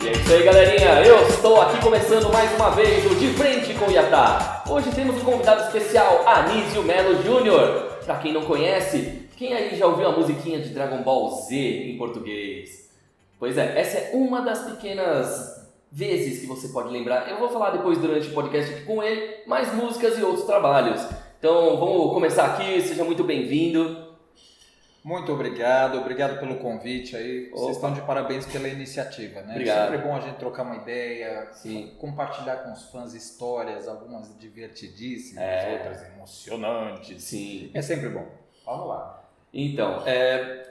E é isso aí, galerinha, eu estou aqui começando mais uma vez o De Frente com o Yatá. Hoje temos um convidado especial, Anísio Melo Júnior. Pra quem não conhece, quem aí já ouviu a musiquinha de Dragon Ball Z em português? Pois é, essa é uma das pequenas vezes que você pode lembrar. Eu vou falar depois durante o podcast aqui com ele, mais músicas e outros trabalhos. Então vamos começar aqui, seja muito bem-vindo. Muito obrigado pelo convite aí. Vocês estão de parabéns pela iniciativa, né? Obrigado. Sempre é bom a gente trocar uma ideia, Sim. compartilhar com os fãs histórias, algumas divertidíssimas, outras emocionantes. Sim. É sempre bom. Vamos lá. Então,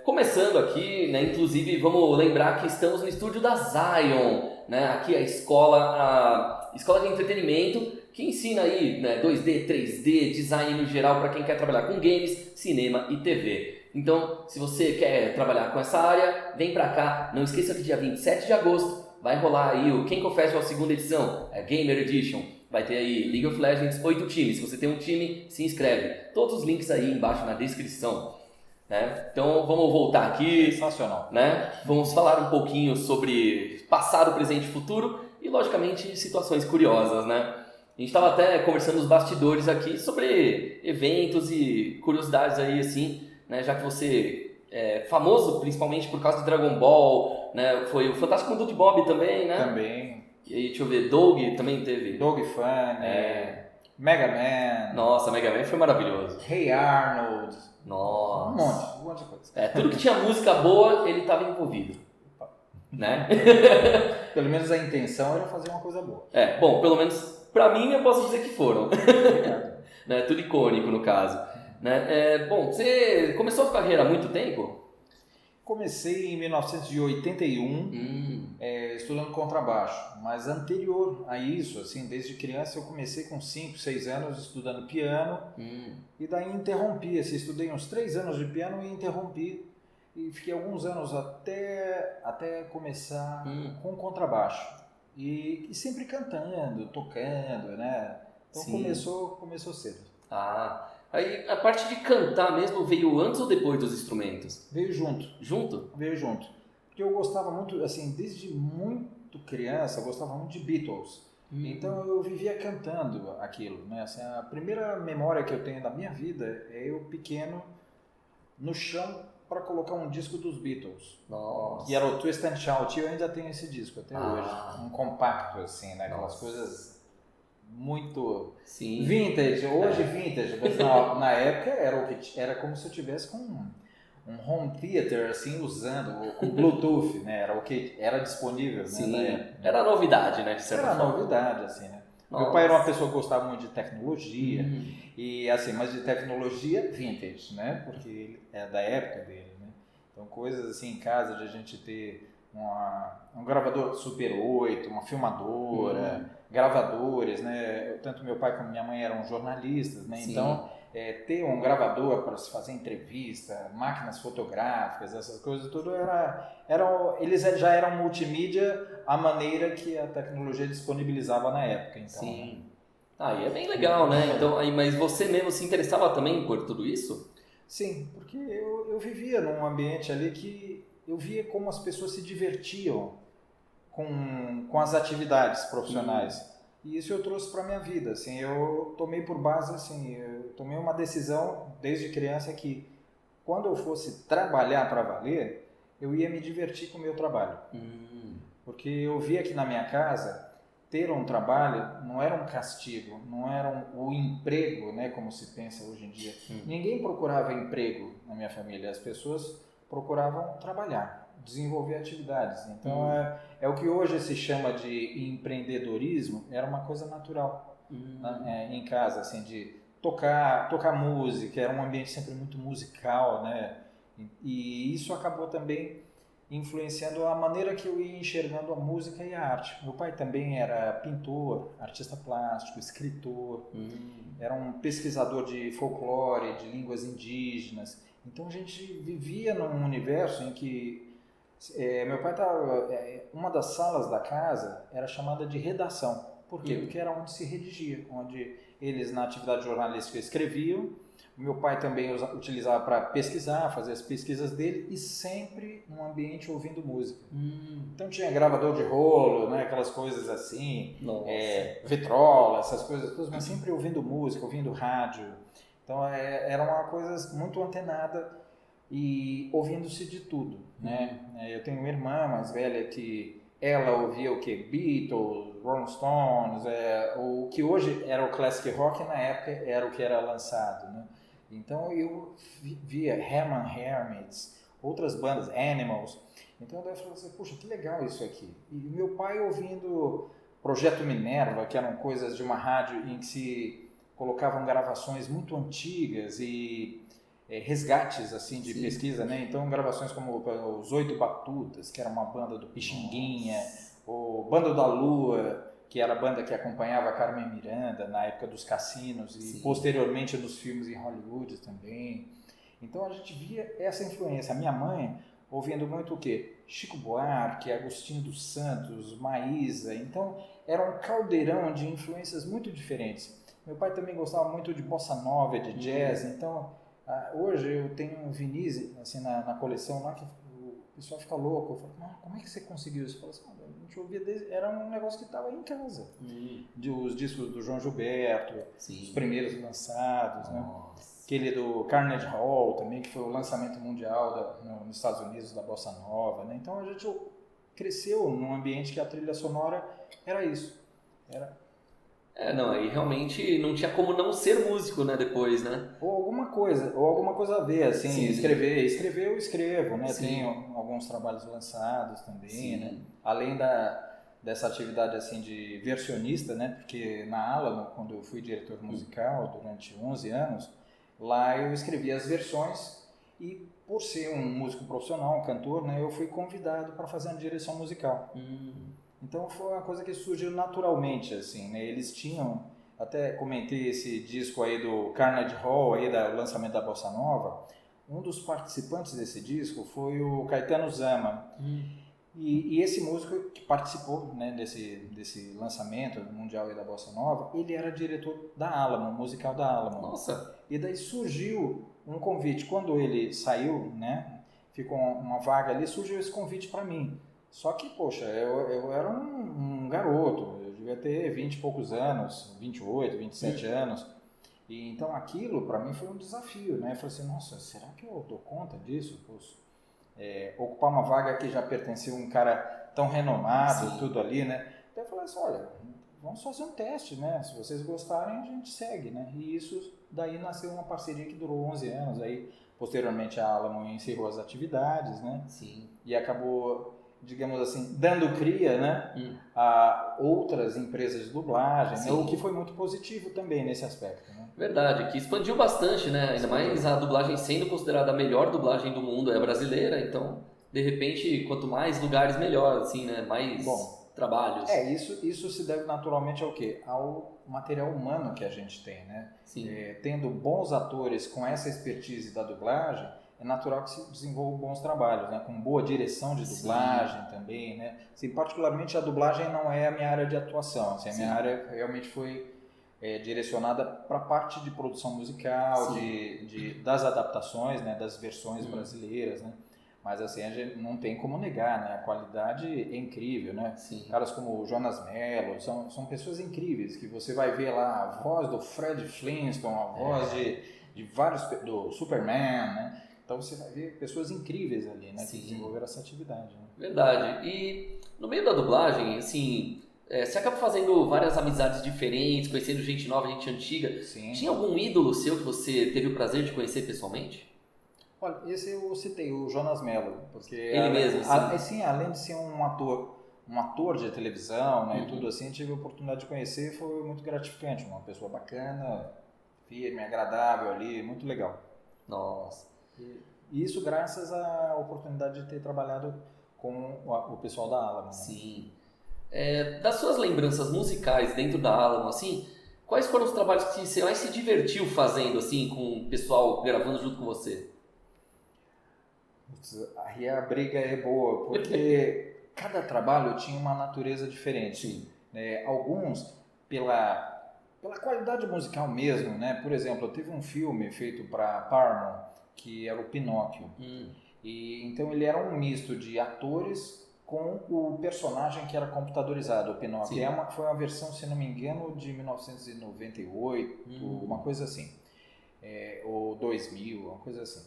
começando aqui, né, inclusive vamos lembrar que estamos no estúdio da Zion, né, aqui a escola de entretenimento que ensina aí, né, 2D, 3D, design no geral para quem quer trabalhar com games, cinema e TV. Então, se você quer trabalhar com essa área, vem pra cá. Não esqueça que dia 27 de agosto vai rolar aí o Kenko Festival segunda edição, a Gamer Edition. Vai ter aí League of Legends, 8 times. Se você tem um time, se inscreve. Todos os links aí embaixo na descrição. Né? Então, vamos voltar aqui. Sensacional. Né? Vamos falar um pouquinho sobre passado, presente e futuro e, logicamente, situações curiosas, né? A gente estava até conversando nos bastidores aqui sobre eventos e curiosidades aí, assim, né? Já que você é famoso principalmente por causa de Dragon Ball, né? Foi o Fantástico Mundo de Bob também, né? Também. E aí, deixa eu ver, Doug também teve. Dog Funny, Mega Man. Nossa, Mega Man foi maravilhoso. Hey Arnold. Nossa. Um monte de coisa. Tudo que tinha música boa, ele estava envolvido. Né? Pelo menos a intenção era fazer uma coisa boa. Bom, pelo menos pra mim eu posso dizer que foram. Obrigado. Né? Tudo icônico no caso. Né? Bom, você começou a carreira há muito tempo? Comecei em 1981, estudando contrabaixo, mas anterior a isso, assim, desde criança eu comecei com 5, 6 anos estudando piano e daí interrompi, assim, estudei uns 3 anos de piano e interrompi e fiquei alguns anos até começar com contrabaixo e sempre cantando, tocando, né? Então começou cedo. Aí a parte de cantar mesmo veio antes ou depois dos instrumentos? Veio junto. Junto? Veio junto. Porque eu gostava muito, assim, desde muito criança, eu gostava muito de Beatles. Então eu vivia cantando aquilo, né? Assim, a primeira memória que eu tenho da minha vida é eu pequeno no chão para colocar um disco dos Beatles. Nossa. Que era o Twist and Shout. E eu ainda tenho esse disco até hoje. Um compacto, assim, né? Aquelas coisas muito vintage, hoje vintage, mas na época era como se eu tivesse com um home theater assim usando, com Bluetooth, né? Era o que era disponível, Sim. Né? Era novidade, né? De certa era forma. novidade, assim, né? Nossa. Meu pai era uma pessoa que gostava muito de tecnologia e assim, mas de tecnologia vintage, né? Porque ele é da época dele, né? Então coisas assim em casa de a gente ter um gravador Super 8, uma filmadora, gravadores, né? Tanto meu pai como minha mãe eram jornalistas, né? Sim. Então ter um gravador para se fazer entrevista, máquinas fotográficas, essas coisas tudo eles já eram multimídia à maneira que a tecnologia disponibilizava na época. Então, Sim. E é bem legal, né? Então, mas você mesmo se interessava também por tudo isso? Sim, porque eu vivia num ambiente ali que eu via como as pessoas se divertiam com as atividades profissionais. E isso eu trouxe para minha vida, assim, eu tomei por base, assim, eu tomei uma decisão desde criança que quando eu fosse trabalhar para valer, eu ia me divertir com o meu trabalho. Porque eu via que na minha casa, ter um trabalho não era um castigo, não era o emprego, né, como se pensa hoje em dia. Ninguém procurava emprego na minha família, as pessoas procuravam trabalhar, desenvolver atividades. Então é o que hoje se chama de empreendedorismo, era uma coisa natural em casa, assim, de tocar música, era um ambiente sempre muito musical, né? E isso acabou também influenciando a maneira que eu ia enxergando a música e a arte. Meu pai também era pintor, artista plástico, escritor, era um pesquisador de folclore, de línguas indígenas. Então a gente vivia num universo em que meu pai estava... uma das salas da casa era chamada de redação. Por quê? Porque era onde se redigia, onde eles na atividade jornalística escreviam O meu pai também utilizava para pesquisar, fazer as pesquisas dele e sempre num ambiente ouvindo música. Então tinha gravador de rolo, né, aquelas coisas assim, vitrola, essas coisas todas, mas sempre ouvindo música, ouvindo rádio. Então era uma coisa muito antenada e ouvindo-se de tudo, né? Eu tenho uma irmã mais velha que ela ouvia o que? Beatles, Rolling Stones, o que hoje era o classic rock, na época era o que era lançado, né? Então eu via Herman Hermits, outras bandas, Animals. Então eu falei assim, puxa, que legal isso aqui. E meu pai ouvindo Projeto Minerva, que eram coisas de uma rádio em que se colocavam gravações muito antigas e resgates assim de pesquisa, né? Então gravações como os Oito Batutas, que era uma banda do Pixinguinha, o Bando da Lua, que era a banda que acompanhava a Carmen Miranda na época dos cassinos e posteriormente nos filmes em Hollywood também. Então a gente via essa influência. A minha mãe ouvindo muito o quê? Chico Buarque, Agostinho dos Santos, Maísa. Então era um caldeirão de influências muito diferentes. Meu pai também gostava muito de bossa nova, de jazz. Então hoje eu tenho um vinis assim, na coleção lá que o pessoal fica louco. Eu falo, como é que você conseguiu isso? Eu falo assim, a gente ouvia era um negócio que estava em casa. Os discos do João Gilberto, os primeiros lançados, né? Aquele do Carnegie Hall também, que foi o lançamento mundial nos Estados Unidos da Bossa Nova, né? Então a gente cresceu num ambiente que a trilha sonora era isso. Aí realmente não tinha como não ser músico, né, depois, né? Ou alguma coisa a ver, assim, escrever eu escrevo, né? Tenho alguns trabalhos lançados também, né? Além dessa atividade, assim, de versionista, né? Porque na Alamo, quando eu fui diretor musical durante 11 anos, lá eu escrevi as versões e por ser um músico profissional, um cantor, né? Eu fui convidado para fazer uma direção musical. Então foi uma coisa que surgiu naturalmente, assim, né? Eles tinham, até comentei esse disco aí do Carnegie Hall, aí do lançamento da Bossa Nova, um dos participantes desse disco foi o Caetano Zama. E esse músico que participou, né, desse lançamento mundial aí da Bossa Nova, ele era diretor da Alamo, musical da Alamo. Nossa! E daí surgiu um convite, quando ele saiu, né, ficou uma vaga ali, surgiu esse convite para mim. Só que, poxa, eu era um garoto, eu devia ter 20 e poucos anos, 28, 27 anos. E então aquilo para mim foi um desafio, né? Eu falei assim, nossa, será que eu dou conta disso? Ocupar uma vaga que já pertencia a um cara tão renomado, tudo ali, né? Então eu falei assim, olha, vamos fazer um teste, né? Se vocês gostarem, a gente segue, né? E isso daí nasceu uma parceria que durou 11 anos, aí posteriormente a Alamo encerrou as atividades, né? E acabou, digamos assim, dando cria, né, a outras empresas de dublagem, né, o que foi muito positivo também nesse aspecto, né? Verdade, que expandiu bastante, né? Ainda mais a dublagem sendo considerada a melhor dublagem do mundo, é brasileira, então, de repente, quanto mais lugares, melhor, assim, né? Mais trabalhos. Isso se deve naturalmente ao quê? Ao material humano que a gente tem, né? Tendo bons atores com essa expertise da dublagem, é natural que se desenvolvam bons trabalhos, né? Com boa direção de dublagem também, né? Assim, particularmente a dublagem não é a minha área de atuação, assim, a minha área realmente foi direcionada para a parte de produção musical, das adaptações, né? Das versões brasileiras, né? Mas assim, a gente não tem como negar, né? A qualidade é incrível, né? Caras como o Jonas Mello, são pessoas incríveis, que você vai ver lá a voz do Fred Flintstone, a voz de vários, do Superman, né? Então você vai ver pessoas incríveis ali, né? Que desenvolveram essa atividade. Né? Verdade. E no meio da dublagem, assim, você acaba fazendo várias amizades diferentes, conhecendo gente nova, gente antiga. Tinha algum ídolo seu que você teve o prazer de conhecer pessoalmente? Olha, esse eu citei, o Jonas Mello, porque ele mesmo, além de ser um ator de televisão, né, e tudo assim, tive a oportunidade de conhecer, foi muito gratificante, uma pessoa bacana, firme, agradável ali, muito legal. Nossa. E isso graças à oportunidade de ter trabalhado com o pessoal da Alamo. Né? Das suas lembranças musicais dentro da Alamo, assim, quais foram os trabalhos que você mais se divertiu fazendo, assim, com o pessoal gravando junto com você? Aí a briga é boa, porque cada trabalho tinha uma natureza diferente. Alguns, pela pela qualidade musical mesmo, né? Por exemplo, teve um filme feito para Paramount que era o Pinóquio. E então ele era um misto de atores com o personagem que era computadorizado, o Pinóquio. Foi uma versão, se não me engano, de 1998, uma coisa assim, ou 2000, uma coisa assim.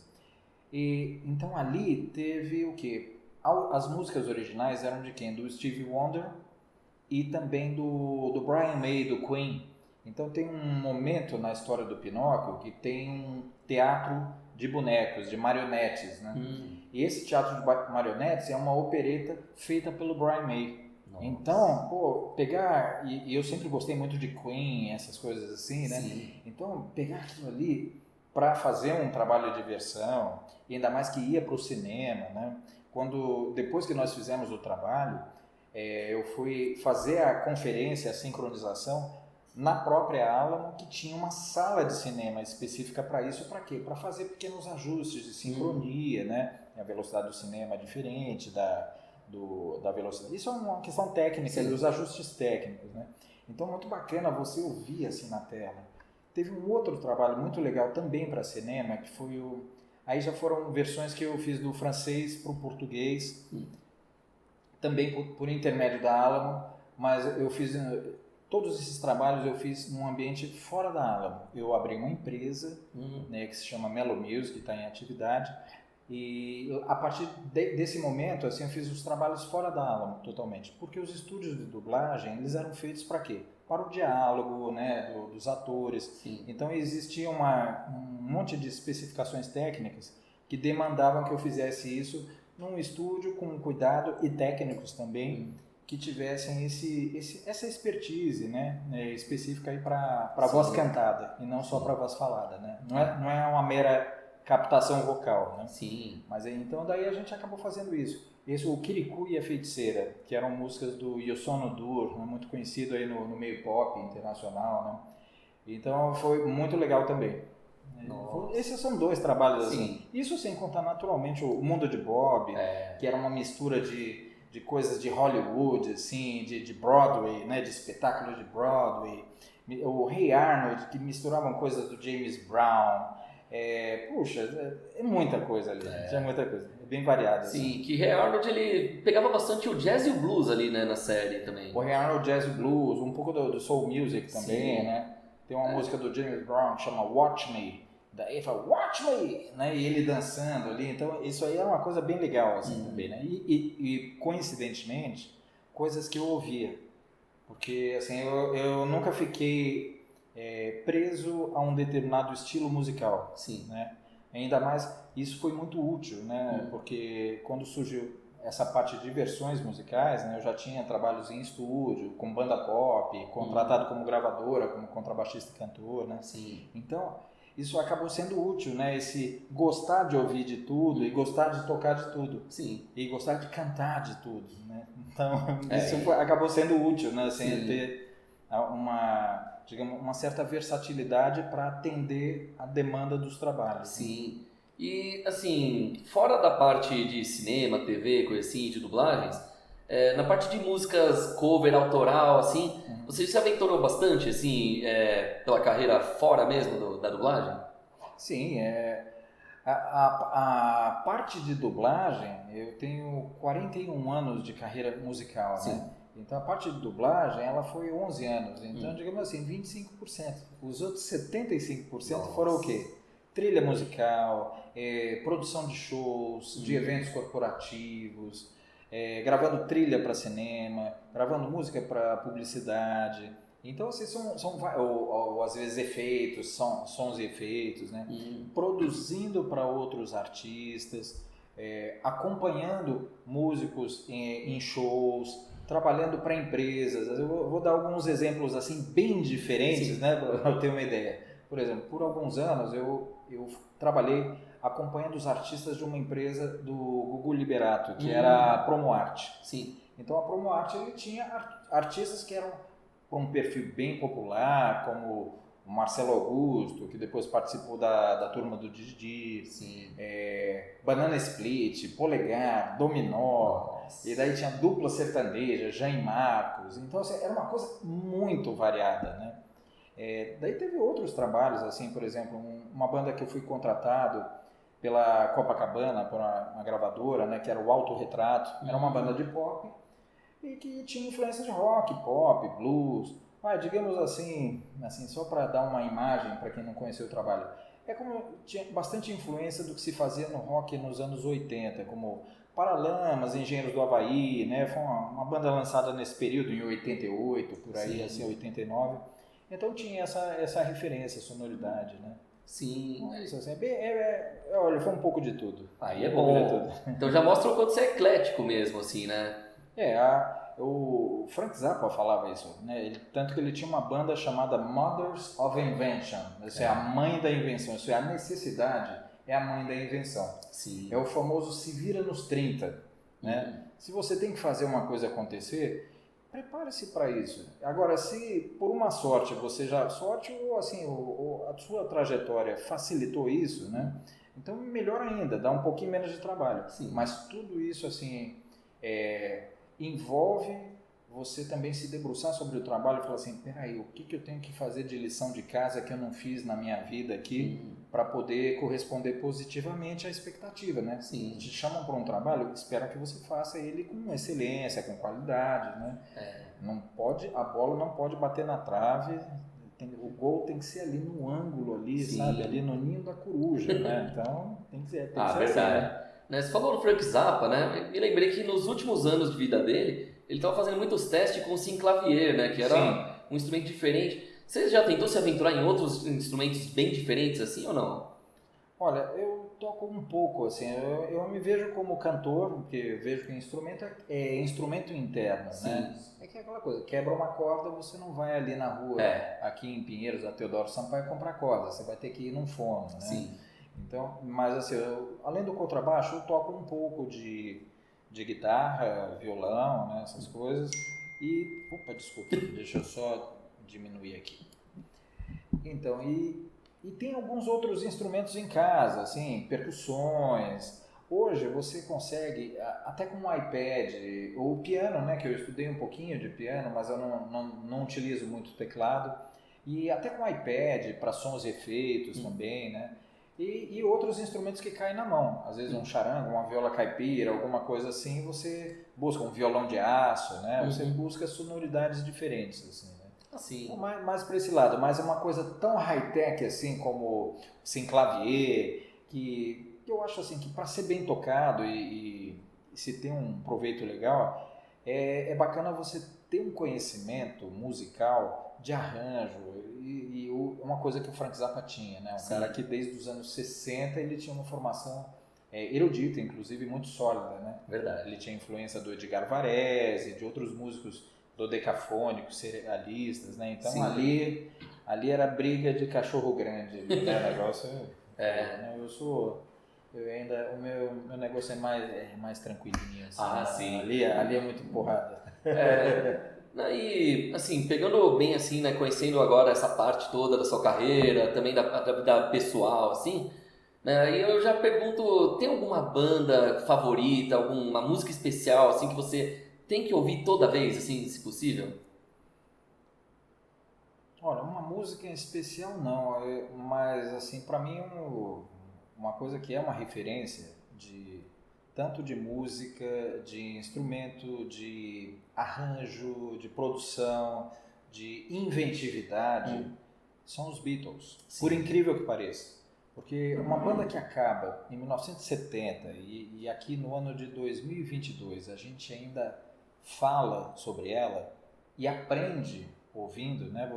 E então ali teve o quê? As músicas originais eram de quem? Do Stevie Wonder e também do Brian May, do Queen. Então tem um momento na história do Pinóquio que tem um teatro de bonecos, de marionetes, né? E esse teatro de marionetes é uma opereta feita pelo Brian May. Nossa. Então, pô, pegar... E eu sempre gostei muito de Queen, essas coisas assim, né? Sim. Então, pegar aquilo ali para fazer um trabalho de diversão, e ainda mais que ia para o cinema, né? Depois que nós fizemos o trabalho, eu fui fazer a conferência, a sincronização, na própria Alamo, que tinha uma sala de cinema específica para isso. Para quê? Para fazer pequenos ajustes de sincronia, né? A velocidade do cinema é diferente da velocidade. Isso é uma questão técnica, dos ajustes técnicos, né? Então, muito bacana você ouvir assim na tela. Teve um outro trabalho muito legal também para cinema, que foi Aí já foram versões que eu fiz do francês para o português, também por intermédio da Alamo, mas eu fiz... Todos esses trabalhos eu fiz num ambiente fora da Alamo. Eu abri uma empresa, né, que se chama Mellow Music, que está em atividade, e a partir desse momento, assim, eu fiz os trabalhos fora da Alamo totalmente, porque os estúdios de dublagem, eles eram feitos para quê? Para o diálogo, né, dos atores. Sim. Então existia um monte de especificações técnicas que demandavam que eu fizesse isso num estúdio com cuidado, e técnicos também, que tivessem essa expertise, né, específica para a voz cantada e não só para a voz falada, né? Não é uma mera captação vocal, né? Sim. Mas então daí a gente acabou fazendo isso. O Kirikou e a Feiticeira, que eram músicas do Yossone Dur, muito conhecido aí no meio pop internacional, né? Então foi muito legal também. Nossa. Esses são 2 trabalhos assim. Isso sem contar naturalmente o Mundo de Bob, que era uma mistura de coisas de Hollywood, assim, de Broadway, né, de espetáculos de Broadway, o Hey Arnold, que misturavam coisas do James Brown. Puxa, é muita coisa ali, é muita coisa, é bem variado. Sim, assim. Que Hey Arnold ele pegava bastante o jazz e o blues ali, né, na série também. O Hey Arnold, jazz e blues, um pouco do soul music também, né? Tem uma música do James Brown que chama Watch Me. Daí ele fala, watch me, né? E ele dançando ali, então isso aí era uma coisa bem legal assim também, né? E coincidentemente, coisas que eu ouvia, porque assim, eu nunca fiquei preso a um determinado estilo musical, né? Ainda mais, isso foi muito útil, né? Porque quando surgiu essa parte de versões musicais, né? Eu já tinha trabalhos em estúdio, com banda pop, contratado como gravadora, como contrabaixista e cantor, né? Sim. Então isso acabou sendo útil, né? Esse gostar de ouvir de tudo e gostar de tocar de tudo. Sim. E gostar de cantar de tudo, né? Então, isso acabou sendo útil, né? Sem ter uma certa versatilidade para atender a demanda dos trabalhos. Sim. Né? E, assim, fora da parte de cinema, TV, coisa assim, de dublagens, na parte de músicas cover, autoral, assim, você se aventurou bastante, assim, pela carreira fora mesmo da dublagem? Sim, a parte de dublagem, eu tenho 41 anos de carreira musical, né? Então a parte de dublagem, ela foi 11 anos, então digamos assim, 25%. Os outros 75% foram o quê? Trilha musical, produção de shows, de eventos corporativos, gravando trilha para cinema, gravando música para publicidade. Então, assim, ou às vezes efeitos, sons e efeitos, né? Produzindo para outros artistas, acompanhando músicos em shows, trabalhando para empresas. Eu vou dar alguns exemplos assim bem diferentes, né, para eu ter uma ideia. Por exemplo, por alguns anos eu trabalhei acompanhando os artistas de uma empresa do Gugu Liberato, que era a Promoarte. Sim. Então a Promoarte ele tinha artistas que eram para um perfil bem popular, como o Marcelo Augusto, que depois participou da turma do Didi, Banana Split, Polegar, Dominó, e daí tinha dupla sertaneja, Jaime Marcos. Então assim, era uma coisa muito variada, né? Daí teve outros trabalhos, assim, por exemplo, uma banda que eu fui contratado pela Copacabana, por uma gravadora, né, que era o Autorretrato. Era uma banda de pop e que tinha influência de rock, pop, blues. Digamos assim só para dar uma imagem para quem não conheceu o trabalho. É como tinha bastante influência do que se fazia no rock nos anos 80, como Paralamas, Engenheiros do Havaí, né? Foi uma banda lançada nesse período, em 88, por aí, Sim. assim, 89. Então tinha essa referência, sonoridade, né? Sim. Isso, assim, olha, foi um pouco de tudo. Aí é Um pouco de bom. tudo. Então já mostra o quanto você é eclético mesmo, assim, né? O Frank Zappa falava isso, né? Tanto que ele tinha uma banda chamada Mothers of Invention. Isso é a mãe da invenção, isso é a necessidade, é a mãe da invenção. Sim. É o famoso se vira nos 30, né? Se você tem que fazer uma coisa acontecer, prepare-se para isso. Agora, se por uma sorte sorte ou assim, a sua trajetória facilitou isso, né? Então melhor ainda, dá um pouquinho menos de trabalho. Sim. Mas tudo isso assim envolve você também se debruçar sobre o trabalho e falar assim, peraí, o que eu tenho que fazer de lição de casa que eu não fiz na minha vida aqui para poder corresponder positivamente à expectativa, né? Sim. Te chamam para um trabalho, espera que você faça ele com excelência, com qualidade, né? A bola não pode bater na trave, o gol tem que ser ali no ângulo ali, Sim. sabe? Ali no ninho da coruja, né? Então tem que ser verdade. assim, né? Você falou do Frank Zappa, né? Me lembrei que nos últimos anos de vida dele, ele estava fazendo muitos testes com o synclavier, né? Que era um instrumento diferente. Você já tentou se aventurar em outros instrumentos bem diferentes assim ou não? Olha, eu toco um pouco, assim, eu me vejo como cantor, porque eu vejo que instrumento é instrumento interno, né? É que é aquela coisa, quebra uma corda, você não vai ali na rua, aqui em Pinheiros, a Teodoro Sampaio, comprar corda, você vai ter que ir num fono, né? Sim. Então, mas assim, além do contrabaixo, eu toco um pouco de guitarra, violão, né, essas coisas. Opa, desculpa, deixa eu só diminuir aqui. Então, e tem alguns outros instrumentos em casa, assim, percussões. Hoje você consegue, até com um iPad, ou piano, né, que eu estudei um pouquinho de piano, mas eu não utilizo muito teclado. E até com iPad, para sons e efeitos também, né? E outros instrumentos que caem na mão. Às vezes um charango, uma viola caipira, alguma coisa assim, você busca um violão de aço, né? Você busca sonoridades diferentes, assim, né? Assim. Mais para esse lado, mas é uma coisa tão high-tech assim como synclavier, que eu acho assim que para ser bem tocado e se ter um proveito legal, é bacana você ter um conhecimento musical de arranjo uma coisa que o Frank Zappa tinha, né? Um cara que desde os anos 60 ele tinha uma formação erudita, inclusive muito sólida, né? Verdade. Ele tinha influência do Edgar Varese, de outros músicos dodecafônicos, serialistas, né? Então ali era briga de cachorro grande, né? O negócio o meu negócio é mais tranquilinho, assim. Sim. Ali é muito porrada. E, assim, pegando bem, assim, né, conhecendo agora essa parte toda da sua carreira, também da vida pessoal, assim, né, aí eu já pergunto, tem alguma banda favorita, alguma música especial, assim, que você tem que ouvir toda vez, assim, se possível? Olha, uma música em especial não, mas, assim, para mim, uma coisa que é uma referência tanto de música, de instrumento, de arranjo, de produção, de inventividade, são os Beatles. Sim. Por incrível que pareça. Porque uma banda que acaba em 1970 e aqui no ano de 2022 a gente ainda fala sobre ela e aprende ouvindo, né?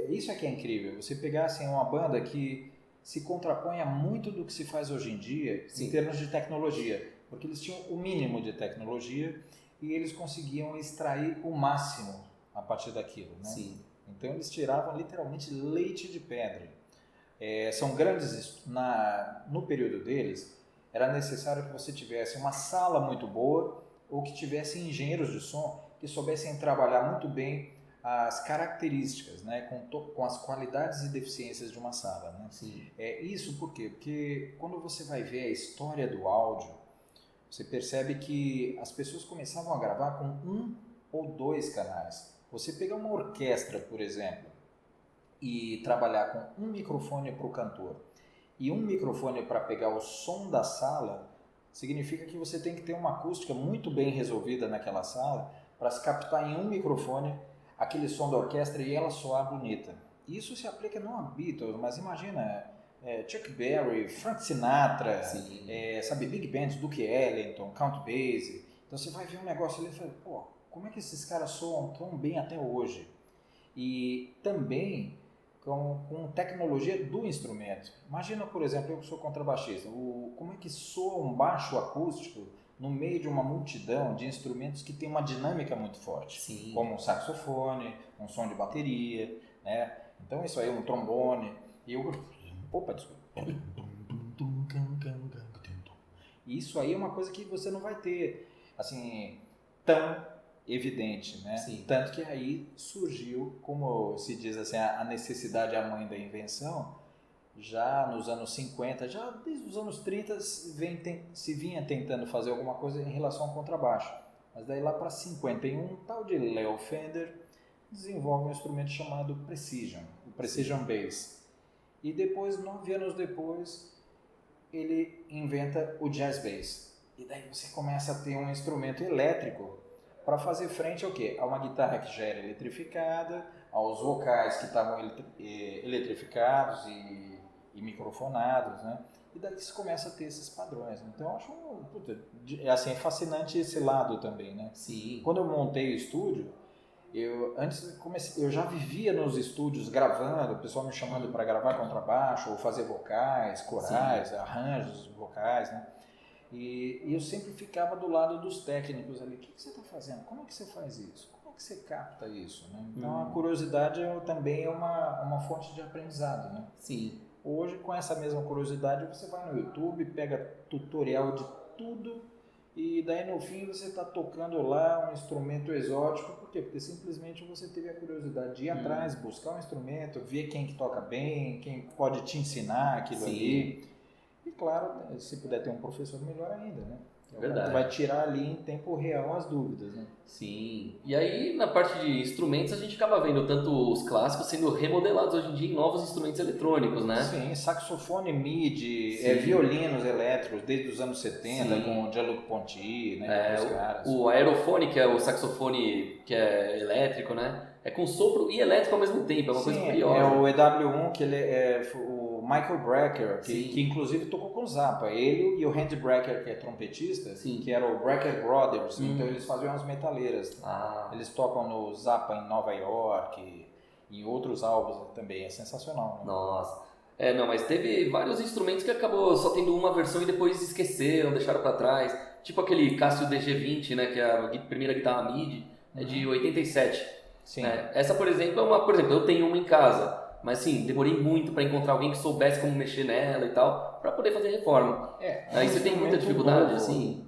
Isso é que é incrível. Você pegar assim, uma banda que se contrapõe a muito do que se faz hoje em dia em termos de tecnologia. Porque eles tinham o mínimo de tecnologia e eles conseguiam extrair o máximo a partir daquilo, né? Sim. Então eles tiravam literalmente leite de pedra. São grandes... No período deles, era necessário que você tivesse uma sala muito boa ou que tivesse engenheiros de som que soubessem trabalhar muito bem as características, né, com as qualidades e deficiências de uma sala, né? Sim. Isso por quê? Porque quando você vai ver a história do áudio, você percebe que as pessoas começavam a gravar com 1 ou 2 canais. Você pegar uma orquestra, por exemplo, e trabalhar com um microfone para o cantor e um microfone para pegar o som da sala, significa que você tem que ter uma acústica muito bem resolvida naquela sala para se captar em um microfone aquele som da orquestra e ela soar bonita. Isso se aplica não a Beatles, mas imagina Chuck Berry, Frank Sinatra, sabe, Big Bands, Duke Ellington, Count Basie. Então você vai ver um negócio ali e fala, pô, como é que esses caras soam tão bem até hoje? E também com tecnologia do instrumento. Imagina, por exemplo, eu que sou contrabaixista, como é que soa um baixo acústico no meio de uma multidão de instrumentos que tem uma dinâmica muito forte, Sim. como um saxofone, um som de bateria, né? Então isso aí, um trombone, isso aí é uma coisa que você não vai ter, assim, tão evidente, né? Sim. Tanto que aí surgiu, como se diz assim, a necessidade é a mãe da invenção. Já nos anos 50, já desde os anos 30 se vinha tentando fazer alguma coisa em relação ao contrabaixo. Mas daí lá para 51, um tal de Leo Fender desenvolve um instrumento chamado Precision, o Precision Bass. E depois, 9 anos depois, ele inventa o Jazz Bass. E daí você começa a ter um instrumento elétrico para fazer frente ao quê? A uma guitarra que já era eletrificada, aos vocais que estavam eletrificados e microfonados, né? E daí você começa a ter esses padrões. Então eu acho assim, fascinante esse lado também, né? Sim. Quando eu montei o estúdio, eu já vivia nos estúdios gravando, o pessoal me chamando para gravar contrabaixo ou fazer vocais, corais, sim, arranjos vocais, né? E eu sempre ficava do lado dos técnicos ali. O que você está fazendo? Como é que você faz isso? Como é que você capta isso? Né? Então a curiosidade também é uma fonte de aprendizado, né? Sim. Hoje, com essa mesma curiosidade, você vai no YouTube, pega tutorial de tudo e daí no fim você está tocando lá um instrumento exótico. Por quê? Porque simplesmente você teve a curiosidade de ir atrás, buscar um instrumento, ver quem que toca bem, quem pode te ensinar aquilo ali. E claro, se puder ter um professor, melhor ainda, né? Verdade. Vai tirar ali em tempo real as dúvidas, né? Sim. E aí, na parte de instrumentos, a gente acaba vendo tanto os clássicos sendo remodelados hoje em dia em novos instrumentos eletrônicos, né? Sim, saxofone MIDI, violinos elétricos desde os anos 70, sim, com o Jean-Luc Ponty, né? O aerofone, que é o saxofone que é elétrico, né? É com sopro e elétrico ao mesmo tempo, é uma coisa curiosa. É o EW1, que ele é o Michael Brecker, que inclusive tocou com o Zappa. Ele e o Randy Brecker, que é trompetista, que era o Brecker Brothers. Então eles faziam as metaleiras. Eles tocam no Zappa em Nova York e outros álbuns também. É sensacional, né? Nossa. Não, mas teve vários instrumentos que acabou só tendo uma versão e depois esqueceram, deixaram pra trás. Tipo aquele Casio DG20, né, que é a primeira guitarra MIDI, é de 87. Sim. Essa, por exemplo, eu tenho uma em casa, mas sim, demorei muito para encontrar alguém que soubesse como mexer nela e tal, para poder fazer reforma. Aí você tem muita dificuldade, novo, assim?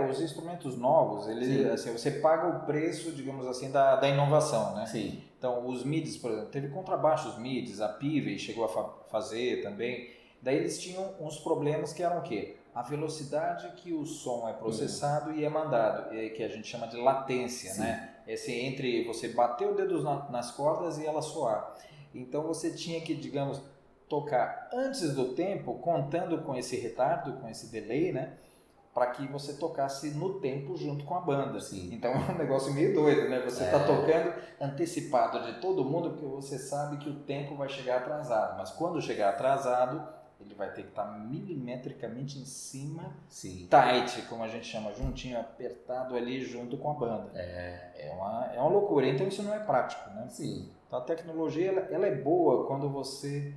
Os instrumentos novos, assim, você paga o preço, digamos assim, da inovação, né? Sim. Então, os MIDIs, por exemplo, teve contrabaixos MIDIs, a Pivey chegou a fazer também. Daí eles tinham uns problemas que eram o quê? A velocidade que o som é processado e é mandado, que a gente chama de latência, né? Esse entre você bater o dedo nas cordas e ela soar. Então você tinha que, digamos, tocar antes do tempo, contando com esse retardo, com esse delay, né? Para que você tocasse no tempo junto com a banda. Sim. Então é um negócio meio doido, né? Você está tocando antecipado de todo mundo, porque você sabe que o tempo vai chegar atrasado. Mas quando chegar atrasado, ele vai ter que estar milimetricamente em cima, tight, como a gente chama, juntinho, apertado ali junto com a banda. É uma loucura. Então isso não é prático, né? Sim. Então a tecnologia ela é boa quando você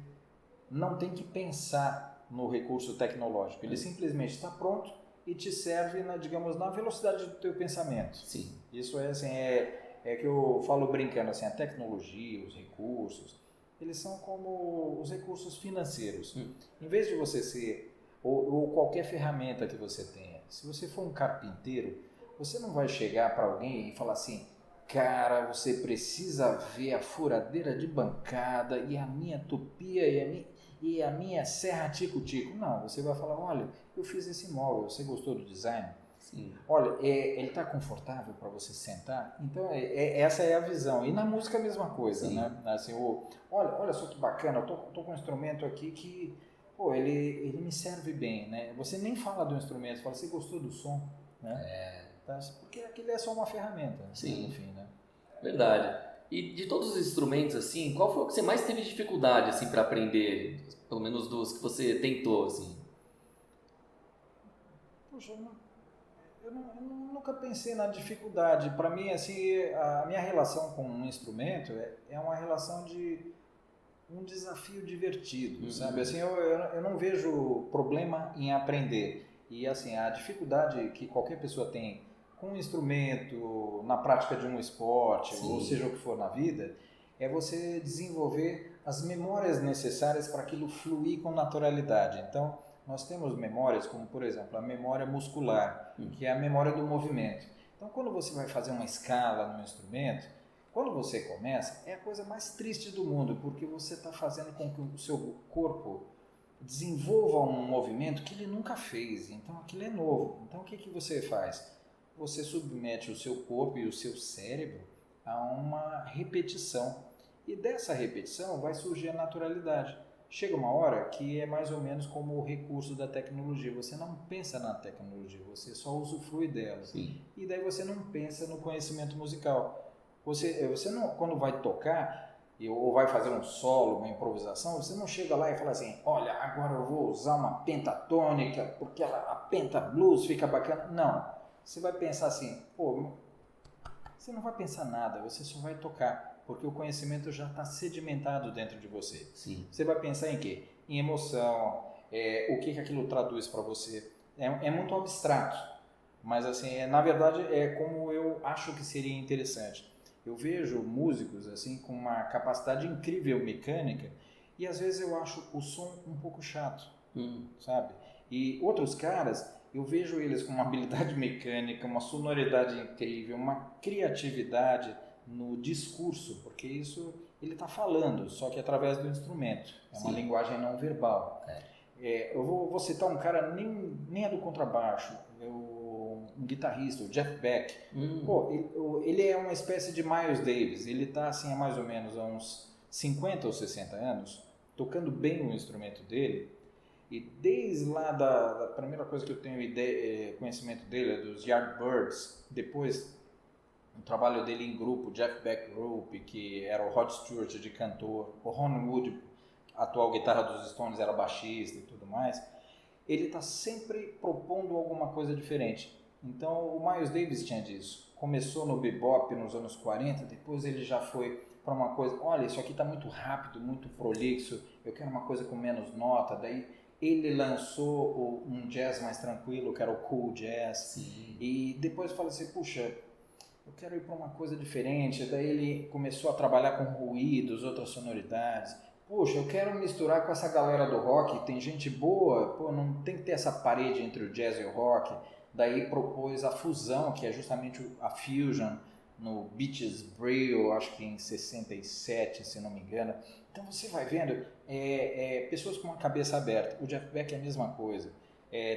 não tem que pensar no recurso tecnológico. Ele simplesmente está pronto e te serve, digamos, na velocidade do teu pensamento. Sim. Isso é assim, é que eu falo brincando assim, a tecnologia, os recursos, eles são como os recursos financeiros. Em vez de você ser, ou qualquer ferramenta que você tenha, se você for um carpinteiro, você não vai chegar para alguém e falar assim, cara, você precisa ver a furadeira de bancada e a minha tupia e a minha serra tico-tico. Não, você vai falar, olha, eu fiz esse móvel, você gostou do design? Sim. Olha, ele está confortável para você sentar? Então, essa é a visão. E na música a mesma coisa, Sim. né? Assim, olha só que bacana, eu tô com um instrumento aqui que, pô, ele me serve bem, né? Você nem fala do instrumento, você fala, você gostou do som, né? Tá? Porque aquilo é só uma ferramenta, Sim. enfim, né? Verdade. E de todos os instrumentos, assim, qual foi o que você mais teve dificuldade, assim, para aprender? Pelo menos dos que você tentou, assim. Puxa, eu nunca pensei na dificuldade. Para mim, assim, a minha relação com um instrumento é uma relação de um desafio divertido, sabe? Assim, eu não vejo problema em aprender. E assim, a dificuldade que qualquer pessoa tem com um instrumento, na prática de um esporte, Sim. ou seja o que for na vida, é você desenvolver as memórias necessárias para aquilo fluir com naturalidade. Então, nós temos memórias como, por exemplo, a memória muscular, que é a memória do movimento. Então, quando você vai fazer uma escala no instrumento, quando você começa, é a coisa mais triste do mundo, porque você está fazendo com que o seu corpo desenvolva um movimento que ele nunca fez. Então, aquilo é novo. Então, o que você faz? Você submete o seu corpo e o seu cérebro a uma repetição. E dessa repetição vai surgir a naturalidade. Chega uma hora que é mais ou menos como o recurso da tecnologia. Você não pensa na tecnologia, você só usufrui dela. Sim. E daí você não pensa no conhecimento musical. Você não, quando vai tocar ou vai fazer um solo, uma improvisação, você não chega lá e fala assim, olha, agora eu vou usar uma pentatônica porque a penta blues fica bacana. Não, você vai pensar assim, pô, você não vai pensar nada, você só vai tocar, porque o conhecimento já está sedimentado dentro de você. Sim. Você vai pensar em quê? Em emoção, o que aquilo traduz para você. É muito abstrato, mas assim, na verdade é como eu acho que seria interessante. Eu vejo músicos assim com uma capacidade incrível mecânica e às vezes eu acho o som um pouco chato, sabe? E outros caras, eu vejo eles com uma habilidade mecânica, uma sonoridade incrível, uma criatividade no discurso, porque isso ele está falando, só que através do instrumento. É uma linguagem não verbal. Eu vou citar um cara, nem é do contrabaixo, um guitarrista, o Jeff Beck. Pô, ele é uma espécie de Miles Davis. Ele está assim há mais ou menos há uns 50 ou 60 anos, tocando bem o instrumento dele. E desde lá da primeira coisa que eu tenho conhecimento dele é dos Yardbirds. Depois o trabalho dele em grupo, Jeff Beck Group, que era o Rod Stewart de cantor, o Ron Wood, atual guitarra dos Stones, era baixista e tudo mais. Ele está sempre propondo alguma coisa diferente. Então o Miles Davis tinha disso. Começou no bebop nos anos 40, depois ele já foi para uma coisa, olha, isso aqui está muito rápido, muito prolixo, eu quero uma coisa com menos nota. Daí ele lançou um jazz mais tranquilo, que era o cool jazz. Sim. E depois eu falei assim, puxa, eu quero ir para uma coisa diferente. Daí ele começou a trabalhar com ruídos, outras sonoridades. Puxa, eu quero misturar com essa galera do rock, tem gente boa, pô, não tem que ter essa parede entre o jazz e o rock. Daí propôs a fusão, que é justamente a fusion, no Beaches Brew, acho que em 67, se não me engano. Então você vai vendo, pessoas com a cabeça aberta. O Jeff Beck é a mesma coisa.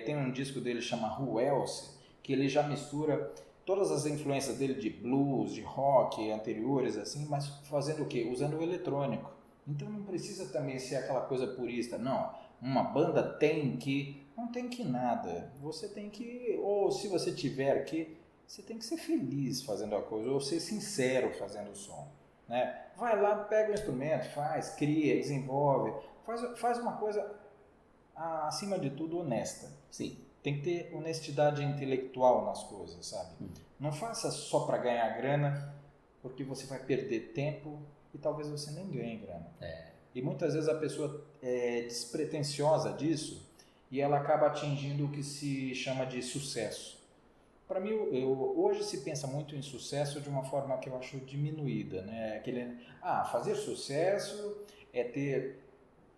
Tem um disco dele que chama Who Else, que ele já mistura todas as influências dele de blues, de rock anteriores, assim, mas fazendo o quê? Usando o eletrônico. Então não precisa também ser aquela coisa purista, não. Uma banda tem que... Não tem que nada. Você tem que... Ou se você tiver que... Você tem que ser feliz fazendo a coisa, ou ser sincero fazendo o som. Né? Vai lá, pega o instrumento, faz, cria, desenvolve. Faz uma coisa, acima de tudo, honesta. Sim. Tem que ter honestidade intelectual nas coisas, sabe? Não faça só para ganhar grana, porque você vai perder tempo e talvez você nem ganhe grana. E muitas vezes a pessoa é despretensiosa disso e ela acaba atingindo o que se chama de sucesso. Para mim, hoje se pensa muito em sucesso de uma forma que eu acho diminuída, né? Fazer sucesso é ter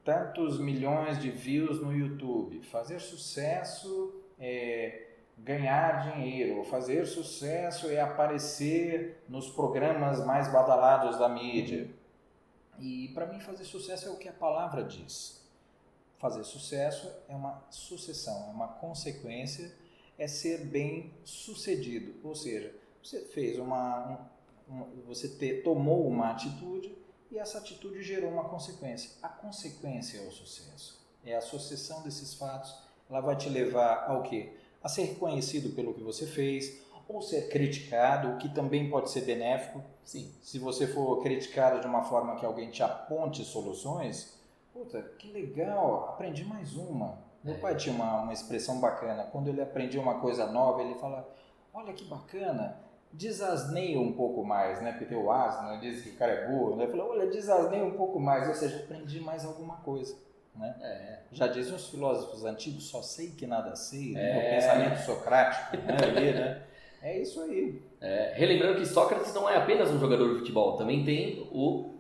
tantos milhões de views no YouTube. Fazer sucesso é ganhar dinheiro. Fazer sucesso é aparecer nos programas mais badalados da mídia. E para mim fazer sucesso é o que a palavra diz. Fazer sucesso é uma sucessão, é uma consequência é ser bem sucedido. Ou seja, você fez tomou uma atitude e essa atitude gerou uma consequência. A consequência é o sucesso. É a sucessão desses fatos, ela vai te levar ao quê? A ser reconhecido pelo que você fez, ou ser criticado, o que também pode ser benéfico. Sim. Se você for criticado de uma forma que alguém te aponte soluções, puta, que legal, aprendi mais uma. Meu pai tinha uma expressão bacana, quando ele aprendia uma coisa nova, ele fala, olha que bacana, desasneia um pouco mais, né? Porque o asno diz que o cara é burro, né? Ele falou, olha, desasneia um pouco mais, ou seja, aprendi mais alguma coisa. Né? Já dizem os filósofos antigos, só sei que nada sei, né? O pensamento socrático, né? Ali, né? É isso aí. Relembrando que Sócrates não é apenas um jogador de futebol, também tem o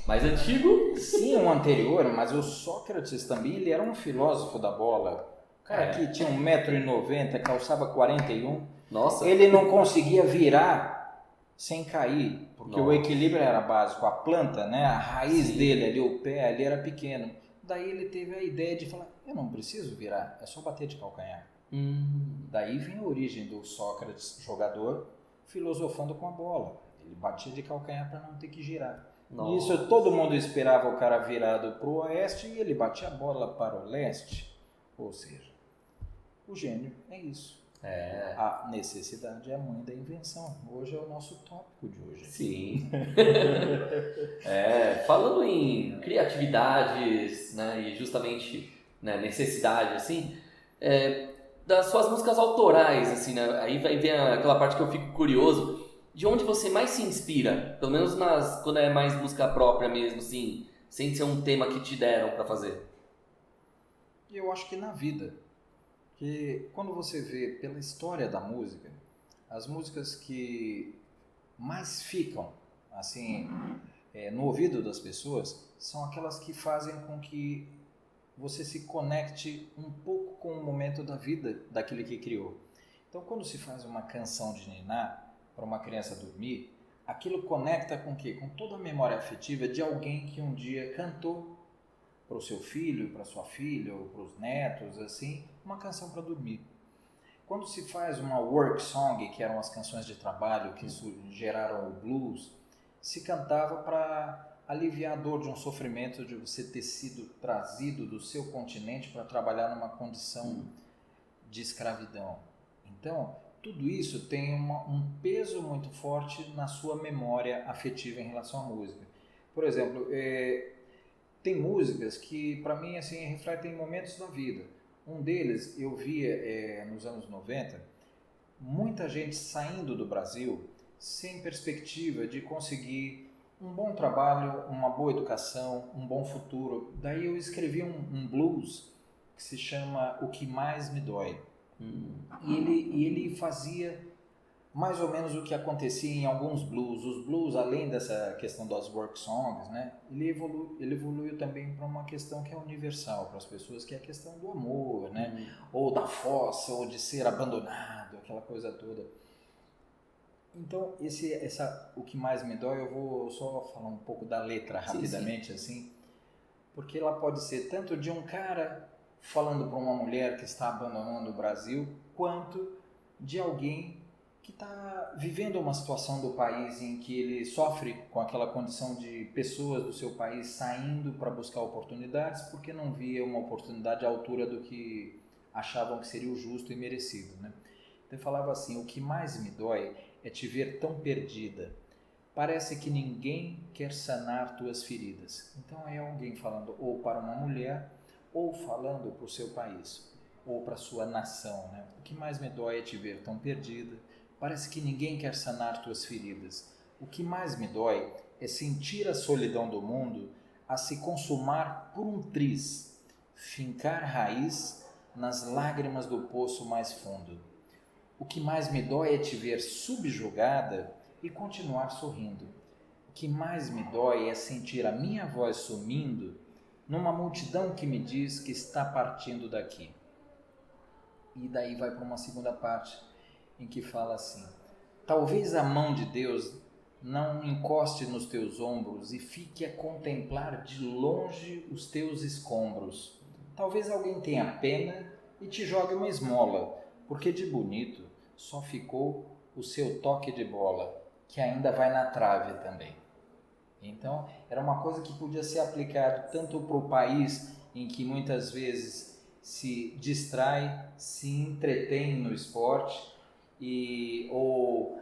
mais antigo. Sim, um anterior, mas o Sócrates também, ele era um filósofo da bola. O cara que tinha 1,90 m, calçava 41. Nossa. Ele não conseguia virar sem cair, porque o equilíbrio era básico. A planta, né? A raiz dele ali, o pé ali era pequeno. Daí ele teve a ideia de falar, eu não preciso virar, é só bater de calcanhar. Daí vem a origem do Sócrates, jogador, filosofando com a bola. Ele batia de calcanhar para não ter que girar. Isso todo mundo esperava o cara virado para o oeste e ele batia a bola para o leste. Ou seja, o gênio é isso. A necessidade é a mãe da invenção. Hoje é o nosso tópico de hoje. Sim. Falando em criatividades, né, e justamente necessidade, assim, das suas músicas autorais, assim, né, aí vem aquela parte que eu fico curioso, de onde você mais se inspira, pelo menos quando é mais música própria mesmo, assim, sem ser um tema que te deram para fazer. Eu acho que na vida. Que quando você vê pela história da música, as músicas que mais ficam assim no ouvido das pessoas são aquelas que fazem com que você se conecte um pouco com o momento da vida daquele que criou. Então, quando se faz uma canção de ninar para uma criança dormir, aquilo conecta com o quê? Com toda a memória afetiva de alguém que um dia cantou para o seu filho, para sua filha, ou para os netos, assim, uma canção para dormir. Quando se faz uma work song, que eram as canções de trabalho que geraram o blues, se cantava para aliviar a dor de um sofrimento de você ter sido trazido do seu continente para trabalhar numa condição de escravidão. Então, tudo isso tem um peso muito forte na sua memória afetiva em relação à música. Por exemplo, tem músicas que, para mim, assim, refletem momentos da vida. Um deles, eu via nos anos 90, muita gente saindo do Brasil sem perspectiva de conseguir um bom trabalho, uma boa educação, um bom futuro. Daí eu escrevi um blues que se chama O Que Mais Me Dói. E ele fazia mais ou menos o que acontecia em alguns blues. Os blues, além dessa questão das work songs, né, ele evoluiu também para uma questão que é universal para as pessoas, que é a questão do amor, né, ou da fossa, ou de ser abandonado, aquela coisa toda. Então, o que mais me dói, eu vou só falar um pouco da letra rapidamente, assim, porque ela pode ser tanto de um cara falando para uma mulher que está abandonando o Brasil, quanto de alguém que está vivendo uma situação do país em que ele sofre com aquela condição de pessoas do seu país saindo para buscar oportunidades porque não via uma oportunidade à altura do que achavam que seria o justo e merecido, né? Então eu falava assim, o que mais me dói é te ver tão perdida. Parece que ninguém quer sanar tuas feridas. Então é alguém falando ou para uma mulher ou falando para o seu país ou para a sua nação, né? O que mais me dói é te ver tão perdida. Parece que ninguém quer sanar tuas feridas. O que mais me dói é sentir a solidão do mundo a se consumar por um triz, fincar raiz nas lágrimas do poço mais fundo. O que mais me dói é te ver subjugada e continuar sorrindo. O que mais me dói é sentir a minha voz sumindo numa multidão que me diz que está partindo daqui. E daí vai para uma segunda parte, em que fala assim, talvez a mão de Deus não encoste nos teus ombros e fique a contemplar de longe os teus escombros. Talvez alguém tenha pena e te jogue uma esmola, porque de bonito só ficou o seu toque de bola, que ainda vai na trave também. Então, era uma coisa que podia ser aplicada tanto para o país, em que muitas vezes se distrai, se entretém no esporte, ou,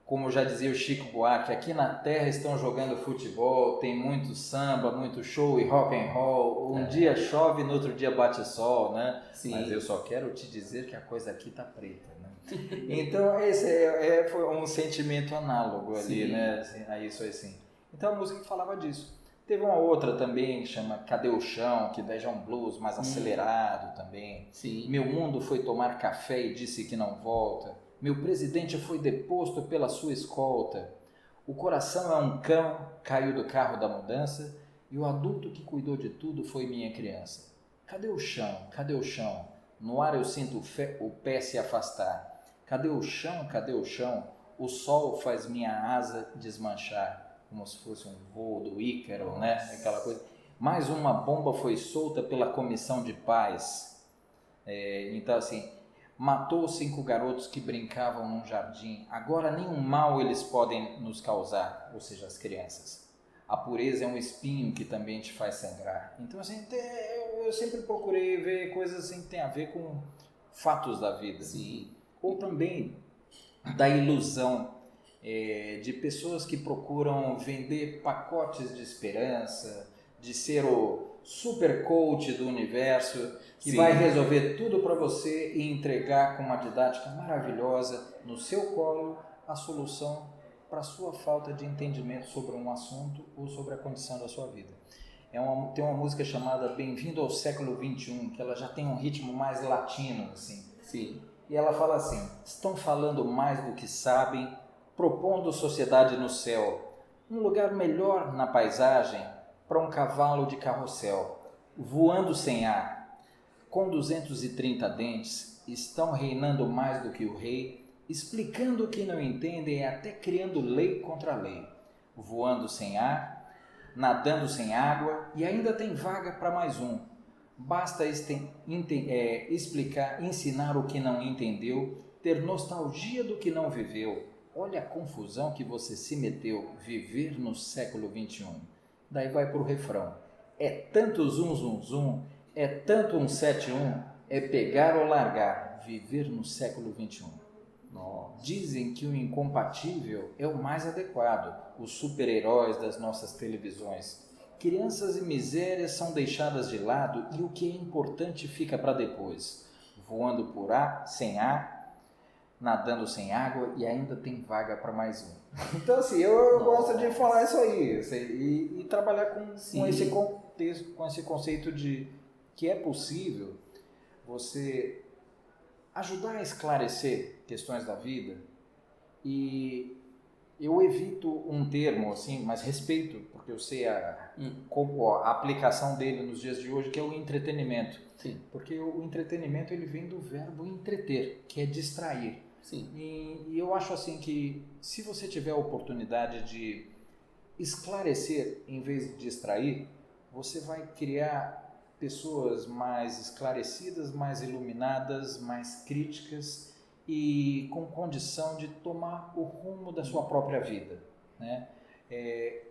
como já dizia o Chico Buarque, aqui na terra estão jogando futebol, tem muito samba, muito show e rock and roll, um dia chove, no outro dia bate sol, né? Sim. Mas eu só quero te dizer que a coisa aqui tá preta, né? Então, esse foi um sentimento análogo ali, Sim. né? Assim, a isso assim. Então, a música que falava disso. Teve uma outra também que chama Cadê o Chão, que daí já é um blues mais acelerado também. Sim. Meu mundo foi tomar café e disse que não volta. Meu presidente foi deposto pela sua escolta. O coração é um cão, caiu do carro da mudança, e o adulto que cuidou de tudo foi minha criança. Cadê o chão? Cadê o chão? No ar eu sinto o pé se afastar. Cadê o chão? Cadê o chão? O sol faz minha asa desmanchar. Como se fosse um voo do Ícaro, né? Aquela coisa. Mais uma bomba foi solta pela comissão de paz. Então, assim, matou 5 garotos que brincavam num jardim. Agora nenhum mal eles podem nos causar, ou seja, as crianças. A pureza é um espinho que também te faz sangrar. Então, assim, eu sempre procurei ver coisas assim que tem a ver com fatos da vida. Sim. Ou também da ilusão de pessoas que procuram vender pacotes de esperança, de ser o super coach do universo, que Sim. vai resolver tudo para você e entregar com uma didática maravilhosa no seu colo a solução para a sua falta de entendimento sobre um assunto ou sobre a condição da sua vida. Tem uma música chamada Bem-vindo ao século XXI, que ela já tem um ritmo mais latino, assim. Sim. E ela fala assim: estão falando mais do que sabem, propondo sociedade no céu, um lugar melhor na paisagem para um cavalo de carrossel, voando sem ar, com 230 dentes, estão reinando mais do que o rei, explicando o que não entendem e até criando lei contra lei, voando sem ar, nadando sem água e ainda tem vaga para mais um. Basta explicar, ensinar o que não entendeu, ter nostalgia do que não viveu. Olha a confusão que você se meteu, viver no século XXI. Daí vai para o refrão. É tanto zum zum zum, é tanto 171, é pegar ou largar, viver no século XXI. Dizem que o incompatível é o mais adequado, os super-heróis das nossas televisões. Crianças e misérias são deixadas de lado e o que é importante fica para depois. Voando por ar, sem ar, nadando sem água e ainda tem vaga para mais um. Então, assim, eu gosto de falar isso aí e trabalhar com esse contexto, com esse conceito de que é possível você ajudar a esclarecer questões da vida. E eu evito um termo assim, mas respeito, porque eu sei a aplicação dele nos dias de hoje, que é o entretenimento. Sim. Porque o entretenimento ele vem do verbo entreter, que é distrair. Sim. E eu acho assim que se você tiver a oportunidade de esclarecer em vez de distrair, você vai criar pessoas mais esclarecidas, mais iluminadas, mais críticas e com condição de tomar o rumo da sua própria vida, né?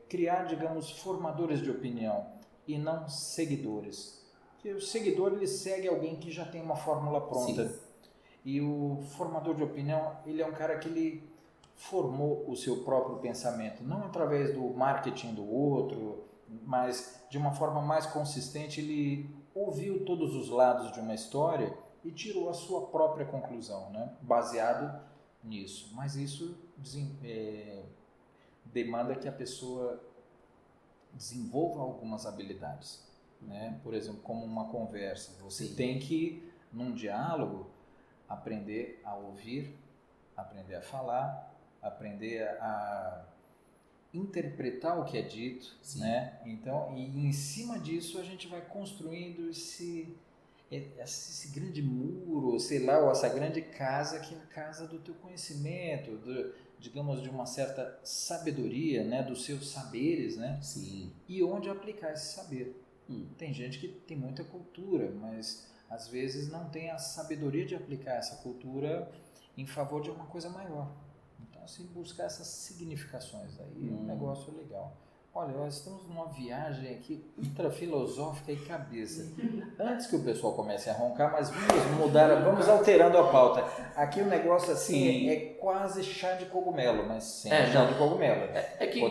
Criar, digamos, formadores de opinião e não seguidores. Porque o seguidor ele segue alguém que já tem uma fórmula pronta. Sim. E o formador de opinião, ele é um cara que ele formou o seu próprio pensamento, não através do marketing do outro, mas de uma forma mais consistente. Ele ouviu todos os lados de uma história e tirou a sua própria conclusão, né? Baseado nisso. Mas isso demanda que a pessoa desenvolva algumas habilidades, né? Por exemplo, como uma conversa. Você tem que, num diálogo, aprender a ouvir, aprender a falar, aprender a interpretar o que é dito, né? Então, e em cima disso a gente vai construindo esse grande muro, sei lá, ou essa grande casa que é a casa do teu conhecimento, digamos, de uma certa sabedoria, né? Dos seus saberes, né? Sim. E onde aplicar esse saber. Tem gente que tem muita cultura, mas às vezes não tem a sabedoria de aplicar essa cultura em favor de uma coisa maior. Então, assim, buscar essas significações aí é um negócio legal. Olha, nós estamos numa viagem aqui ultra filosófica e cabeça. Antes que o pessoal comece a roncar, mas vamos alterando a pauta. Aqui o negócio assim é quase chá de cogumelo, mas sem chá de cogumelo. É que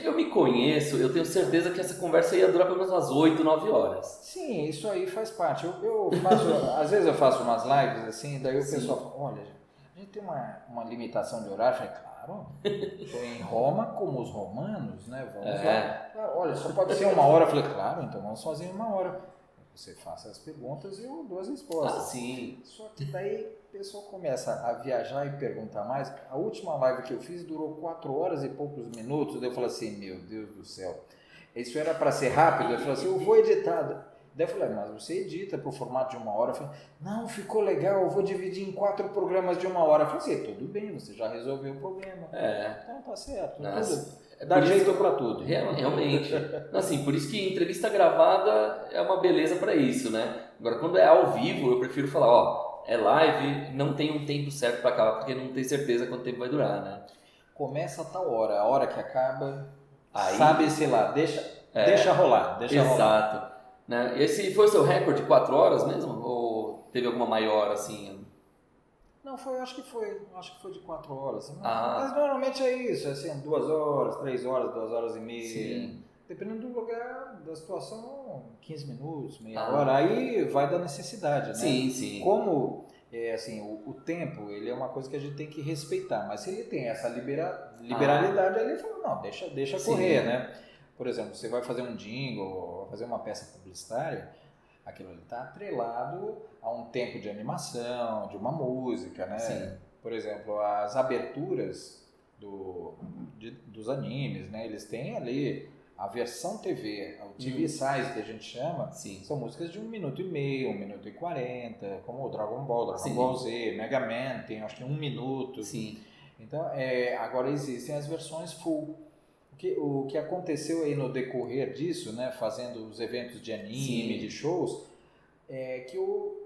eu me conheço, eu tenho certeza que essa conversa ia durar pelo menos umas 8, 9 horas. Sim, isso aí faz parte. Eu faço, às vezes eu faço umas lives assim, daí o pessoal fala, olha, a gente tem uma limitação de horário. Eu falei, claro, foi em Roma como os romanos, né? Vamos lá. Olha, só pode ser 1 hora. Eu falei, claro, então vamos fazer 1 hora. Você faça as perguntas e eu dou as respostas. Sim. Só que daí o pessoal começa a viajar e perguntar mais. A última live que eu fiz durou 4 horas e poucos minutos. Daí eu falei assim, meu Deus do céu, isso era para ser rápido? Eu falei assim, eu vou editar. Daí eu falei, mas você edita para o formato de 1 hora? Eu falei, não, ficou legal, eu vou dividir em 4 programas de 1 hora. Eu falei assim, tudo bem, você já resolveu o problema. Então tá certo. Dá jeito para tudo. Realmente. Assim, por isso que entrevista gravada é uma beleza para isso, né? Agora, quando é ao vivo, eu prefiro falar, ó, é live, não tem um tempo certo para acabar, porque não tem certeza quanto tempo vai durar, né? Começa a tal hora, a hora que acaba, aí, sabe-se lá, deixa rolar. Exato. Né? Esse foi o seu recorde, 4 horas mesmo? Ou teve alguma maior, assim? Não, acho que foi de 4 horas. Mas normalmente é isso, assim, 2 horas, 3 horas, 2 horas e meia. Sim. Dependendo do lugar, da situação, 15 minutos, meia hora. Aí vai da necessidade, né? Sim. Como, assim, o tempo, ele é uma coisa que a gente tem que respeitar. Mas se ele tem essa liberalidade, ele fala, não, deixa correr, né? Por exemplo, você vai fazer um jingle, vai fazer uma peça publicitária, aquilo ali está atrelado a um tempo de animação, de uma música, né? Sim. Por exemplo, as aberturas dos animes, né? Eles têm ali a versão TV, o TV Size que a gente chama, são músicas de 1 minuto e meio, 1 minuto e 40, como o Dragon Ball Z, Mega Man tem acho que 1 minuto. Sim. Então, agora existem as versões full. O que aconteceu aí no decorrer disso, né, fazendo os eventos de anime, de shows, que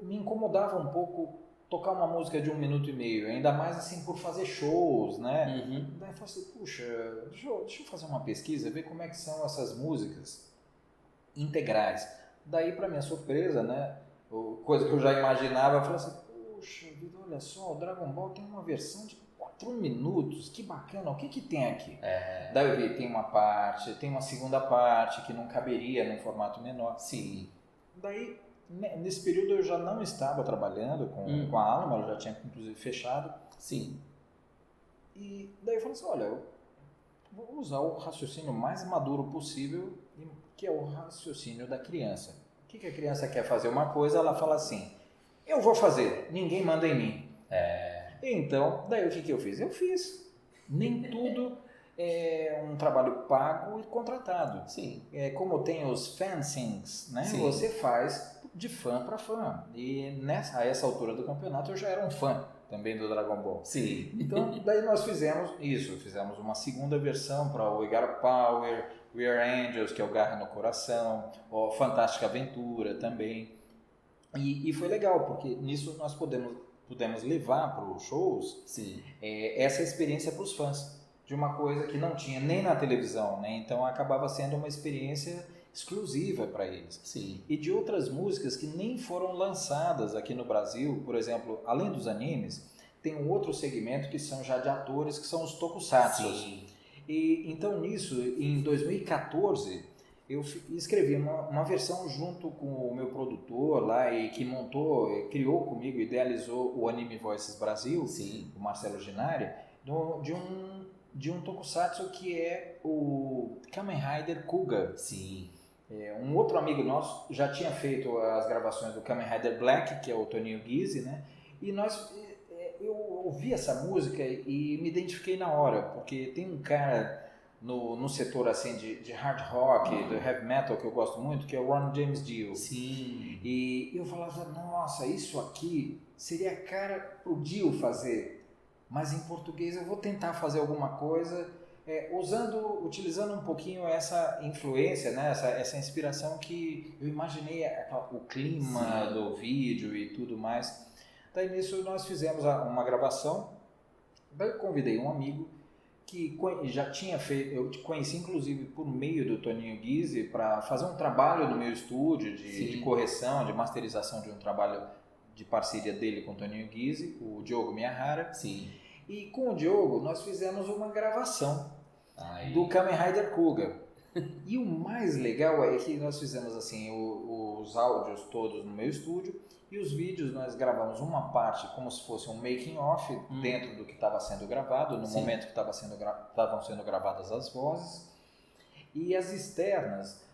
me incomodava um pouco tocar uma música de 1 minuto e meio, ainda mais assim por fazer shows, né? Daí eu falei assim, puxa, deixa eu fazer uma pesquisa, ver como é que são essas músicas integrais. Daí, para minha surpresa, né, coisa que eu já imaginava, eu falei assim, puxa vida, olha só, o Dragon Ball tem uma versão de 4 minutos, que bacana, o que tem aqui? Daí eu vi, tem uma parte, tem uma segunda parte que não caberia num formato menor. Sim. Daí, nesse período eu já não estava trabalhando com a Alma, ela já tinha inclusive fechado. Sim. E daí eu falei assim, olha, eu vou usar o raciocínio mais maduro possível, que é o raciocínio da criança. O que a criança quer fazer uma coisa, ela fala assim, eu vou fazer, ninguém manda em mim. Então, daí o que eu fiz? Eu fiz. Nem tudo é um trabalho pago e contratado. Sim. Como tem os fanzines, né? Sim. Você faz de fã para fã. E a essa altura do campeonato eu já era um fã também do Dragon Ball. Sim. Então, daí nós fizemos isso. Fizemos uma segunda versão para o We Got Power, We Are Angels, que é o Garra no Coração, o Fantástica Aventura também. E foi legal, porque nisso nós pudemos levar para os shows essa experiência para os fãs, de uma coisa que não tinha nem na televisão, né? Então acabava sendo uma experiência exclusiva para eles. Sim. E de outras músicas que nem foram lançadas aqui no Brasil, por exemplo, além dos animes, tem um outro segmento que são já de atores, que são os tokusatsu. E então nisso, em 2014, eu escrevi uma versão junto com o meu produtor lá, e que criou comigo, idealizou o Anime Voices Brasil, o Marcelo Ginari, de um tokusatsu que é o Kamen Rider Kuga. Um outro amigo nosso já tinha feito as gravações do Kamen Rider Black, que é o Toninho Guise, né? E eu ouvi essa música e me identifiquei na hora, porque tem um cara no setor assim de hard rock, do heavy metal, que eu gosto muito, que é o Ron James Dio. E eu falava, nossa, isso aqui seria a cara pro Dio fazer, mas em português eu vou tentar fazer alguma coisa utilizando um pouquinho essa influência, né? essa inspiração que eu imaginei, o clima do vídeo e tudo mais. Daí nisso nós fizemos uma gravação, daí eu convidei um amigo que já tinha feito, eu conheci inclusive por meio do Toninho Guise para fazer um trabalho no meu estúdio de correção, de masterização de um trabalho de parceria dele com o Toninho Guise, o Diogo Miyahara. Sim. E com o Diogo nós fizemos uma gravação do Kamen Rider Kuga. E o mais legal é que nós fizemos assim os áudios todos no meu estúdio e os vídeos nós gravamos uma parte como se fosse um making off dentro do que estava sendo gravado, no momento que estavam sendo gravadas as vozes. E as externas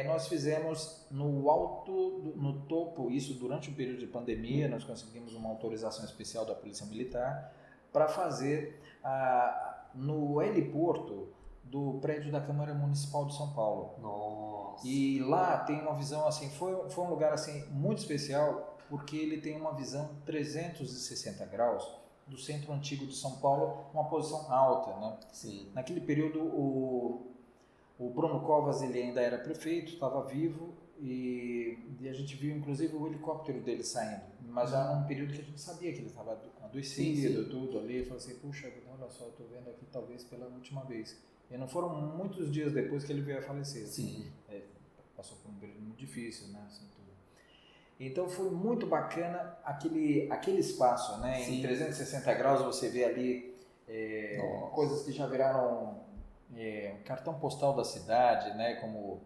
nós fizemos no topo, isso durante o período de pandemia, nós conseguimos uma autorização especial da Polícia Militar para fazer no heliporto do prédio da Câmara Municipal de São Paulo. Nossa. E lá tem uma visão assim, foi um lugar assim muito especial porque ele tem uma visão 360 graus do centro antigo de São Paulo, uma posição alta, né? Sim. Naquele período o Bruno Covas ele ainda era prefeito, estava vivo e a gente viu inclusive o helicóptero dele saindo, mas já num período que a gente sabia que ele estava adoecido, tudo ali, eu falei assim, puxa, olha só, estou vendo aqui talvez pela última vez. E não foram muitos dias depois que ele veio a falecer. Sim. Passou por um período muito difícil, né? Assim, tudo. Então foi muito bacana aquele espaço, né? Em 360 graus você vê ali coisas que já viraram cartão postal da cidade, né? Como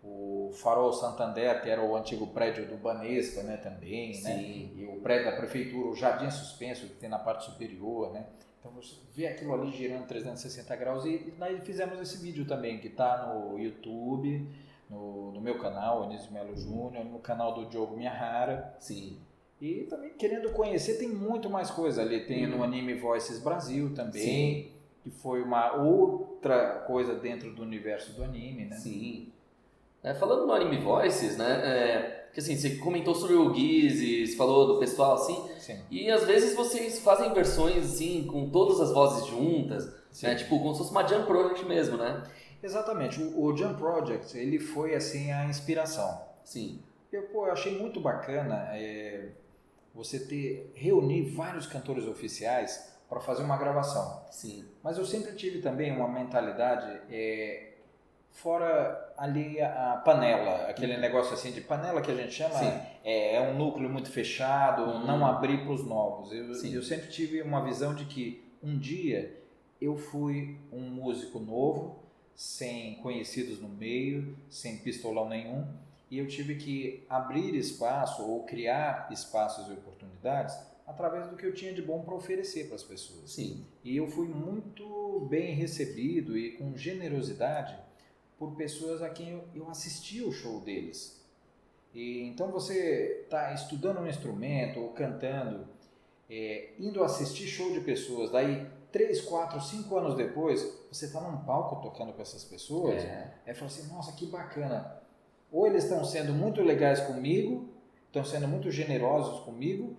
o Farol Santander, que era o antigo prédio do Banespa, né? Também, né? E o prédio da prefeitura, o Jardim Suspenso, que tem na parte superior, né? Então você vê aquilo ali girando 360 graus e nós fizemos esse vídeo também, que está no YouTube, no meu canal, Anísio Melo Júnior, no canal do Diogo Miyahara. Sim. E também querendo conhecer, tem muito mais coisa ali. Tem no Anime Voices Brasil também, que foi uma outra coisa dentro do universo do anime, né? Sim. Falando no Anime Voices, né? Que assim, você comentou sobre o Guise, falou do pessoal assim. Sim. E às vezes vocês fazem versões assim, com todas as vozes juntas, né? Tipo, como se fosse uma Jam Project mesmo, né? Exatamente. O Jam Project, ele foi assim a inspiração. Sim. Eu achei muito bacana você reunir vários cantores oficiais para fazer uma gravação. Sim. Mas eu sempre tive também uma mentalidade fora ali a panela, aquele negócio assim de panela que a gente chama, é um núcleo muito fechado, não abrir para os novos. Eu sempre tive uma visão de que um dia eu fui um músico novo, sem conhecidos no meio, sem pistolão nenhum, e eu tive que abrir espaço ou criar espaços e oportunidades através do que eu tinha de bom para oferecer para as pessoas. Sim. E eu fui muito bem recebido e com generosidade por pessoas a quem eu assisti o show deles. E então você está estudando um instrumento ou cantando, indo assistir show de pessoas, daí 3, 4, 5 anos depois, você está num palco tocando com essas pessoas, fala assim, nossa, que bacana. Ou eles estão sendo muito legais comigo, estão sendo muito generosos comigo,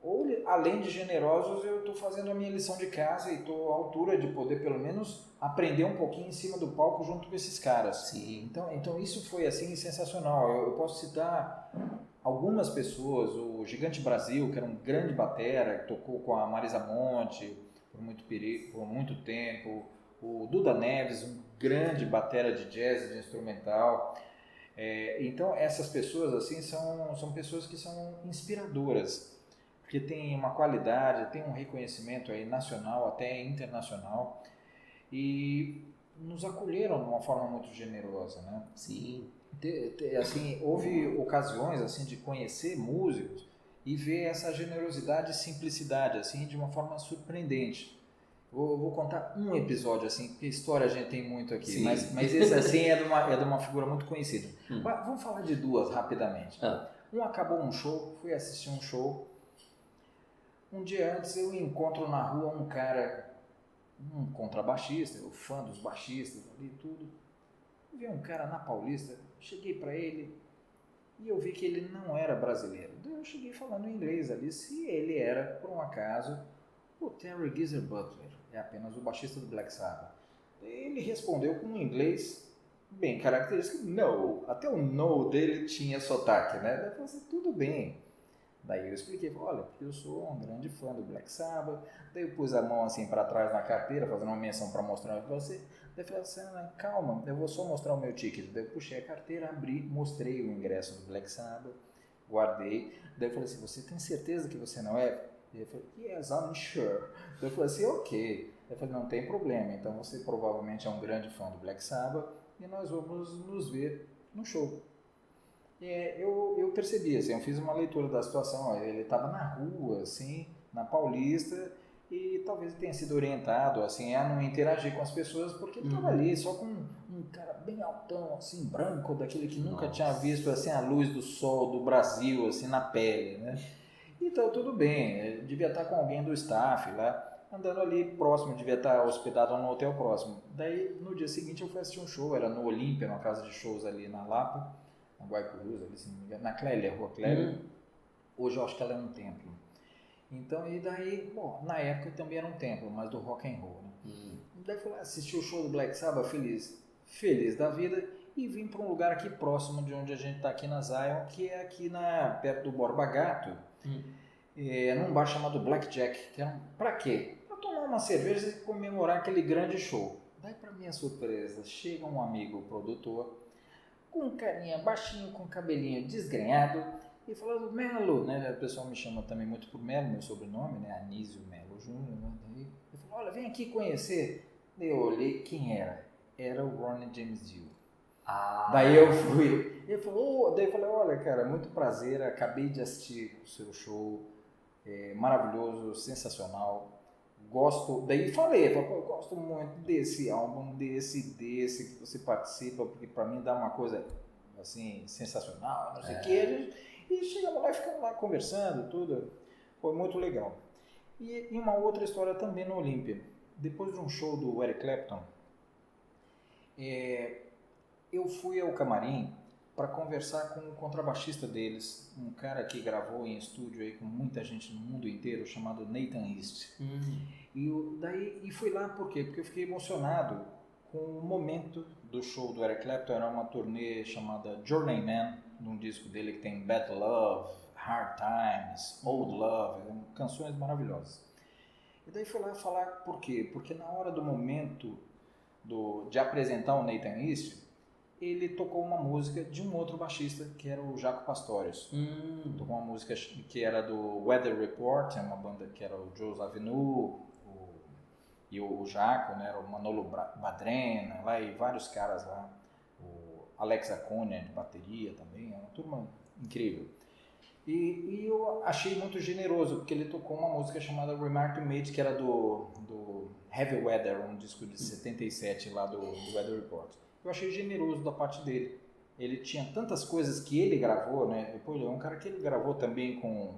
ou além de generosos, eu estou fazendo a minha lição de casa e estou à altura de poder pelo menos aprender um pouquinho em cima do palco junto com esses caras. Sim. Então isso foi assim sensacional. Eu posso citar algumas pessoas, o Gigante Brasil, que era um grande batera, que tocou com a Marisa Monte por muito tempo, o Duda Neves, um grande batera de jazz e de instrumental. Então essas pessoas assim são pessoas que são inspiradoras, porque tem uma qualidade, tem um reconhecimento aí nacional, até internacional, e nos acolheram de uma forma muito generosa, né? Sim. Assim, houve ocasiões assim de conhecer músicos e ver essa generosidade e simplicidade assim de uma forma surpreendente. Vou contar um episódio assim, porque história a gente tem muito aqui, mas esse assim é de uma figura muito conhecida. Vamos falar de duas rapidamente. Um acabou um show, fui assistir um show. Um dia antes eu encontro na rua um cara, um contrabaixista, eu fã dos baixistas ali tudo. Eu vi um cara na Paulista, cheguei para ele e eu vi que ele não era brasileiro. Então eu cheguei falando inglês ali, se ele era, por um acaso, O Terry Geezer Butler é apenas o baixista do Black Sabbath. Ele respondeu com um inglês bem característico, no. Até o no dele tinha sotaque, né? Eu falei assim, tudo bem. Daí eu expliquei, olha, porque eu sou um grande fã do Black Sabbath. Daí eu pus a mão assim para trás na carteira, fazendo uma menção para mostrar para você. Daí eu falei assim, calma, eu vou só mostrar o meu ticket. Daí eu puxei a carteira, abri, mostrei o ingresso do Black Sabbath, guardei. Daí eu falei assim, você tem certeza que você não é? Ele falou, yes, I'm sure. Eu falei assim, ok. Eu falei, não tem problema, então você provavelmente é um grande fã do Black Sabbath e nós vamos nos ver no show. Eu percebi, assim, eu fiz uma leitura da situação, ele estava na rua, assim, na Paulista, e talvez ele tenha sido orientado, assim, a não interagir com as pessoas, porque ele estava ali só com um cara bem altão, assim, branco, daquele que nunca tinha visto, assim, a luz do sol do Brasil, assim, na pele, né? Então, tudo bem, ele devia estar com alguém do staff lá, andando ali próximo, devia estar hospedado no hotel próximo. Daí, no dia seguinte, eu fui assistir um show, era no Olímpia, numa casa de shows ali na Lapa, na Guaicurus, ali, se não me engano, na Clélia, Rua Clélia. Hoje eu acho que ela é um templo. Então, e daí, bom, na época também era um templo, mas do rock and roll, né? Daí fui lá assistir o show do Black Sabbath, feliz da vida, e vim para um lugar aqui próximo de onde a gente está aqui na Zion, que é aqui perto do Borba Gato, num bar chamado Blackjack. Pra quê? Pra tomar uma cerveja e comemorar aquele grande show. Daí, pra minha surpresa, chega um amigo produtor, com um carinha baixinho, com cabelinho desgrenhado, e falando, Melo, né? O pessoal me chama também muito por Melo, meu sobrenome, né? Anísio Melo Júnior. Né? Daí ele falou, olha, vem aqui conhecer. Daí eu olhei, quem era? Era o Ronnie James Dio. Daí eu fui. Ele falou, daí eu falei, olha, cara, muito prazer, acabei de assistir o seu show, maravilhoso, sensacional. Gosto, daí falei, eu gosto muito desse álbum, desse que você participa, porque pra mim dá uma coisa assim, sensacional, não sei o que. E chegamos lá e ficamos lá conversando, tudo. Foi muito legal. E uma outra história também no Olímpia. Depois de um show do Eric Clapton, eu fui ao camarim para conversar com o contrabaixista deles, um cara que gravou em estúdio aí com muita gente no mundo inteiro, chamado Nathan East. E fui lá por quê? Porque eu fiquei emocionado com o momento do show do Eric Clapton. Era uma turnê chamada Journeyman, num disco dele que tem Bad Love, Hard Times, Old Love, canções maravilhosas. E daí fui lá falar por quê? Porque na hora do momento de apresentar o Nathan East, ele tocou uma música de um outro baixista, que era o Jaco Pastorius. Tocou uma música que era do Weather Report, uma banda que era o Joe Zawinul, e o Jaco, né, era o Manolo Badrena, lá, e vários caras lá. O Alex Acuna de bateria também, é uma turma incrível. E eu achei muito generoso, porque ele tocou uma música chamada Remark Made, que era do Heavy Weather, um disco de 77 lá do Weather Report. Eu achei generoso da parte dele. Ele tinha tantas coisas que ele gravou, né? Depois é um cara que ele gravou também com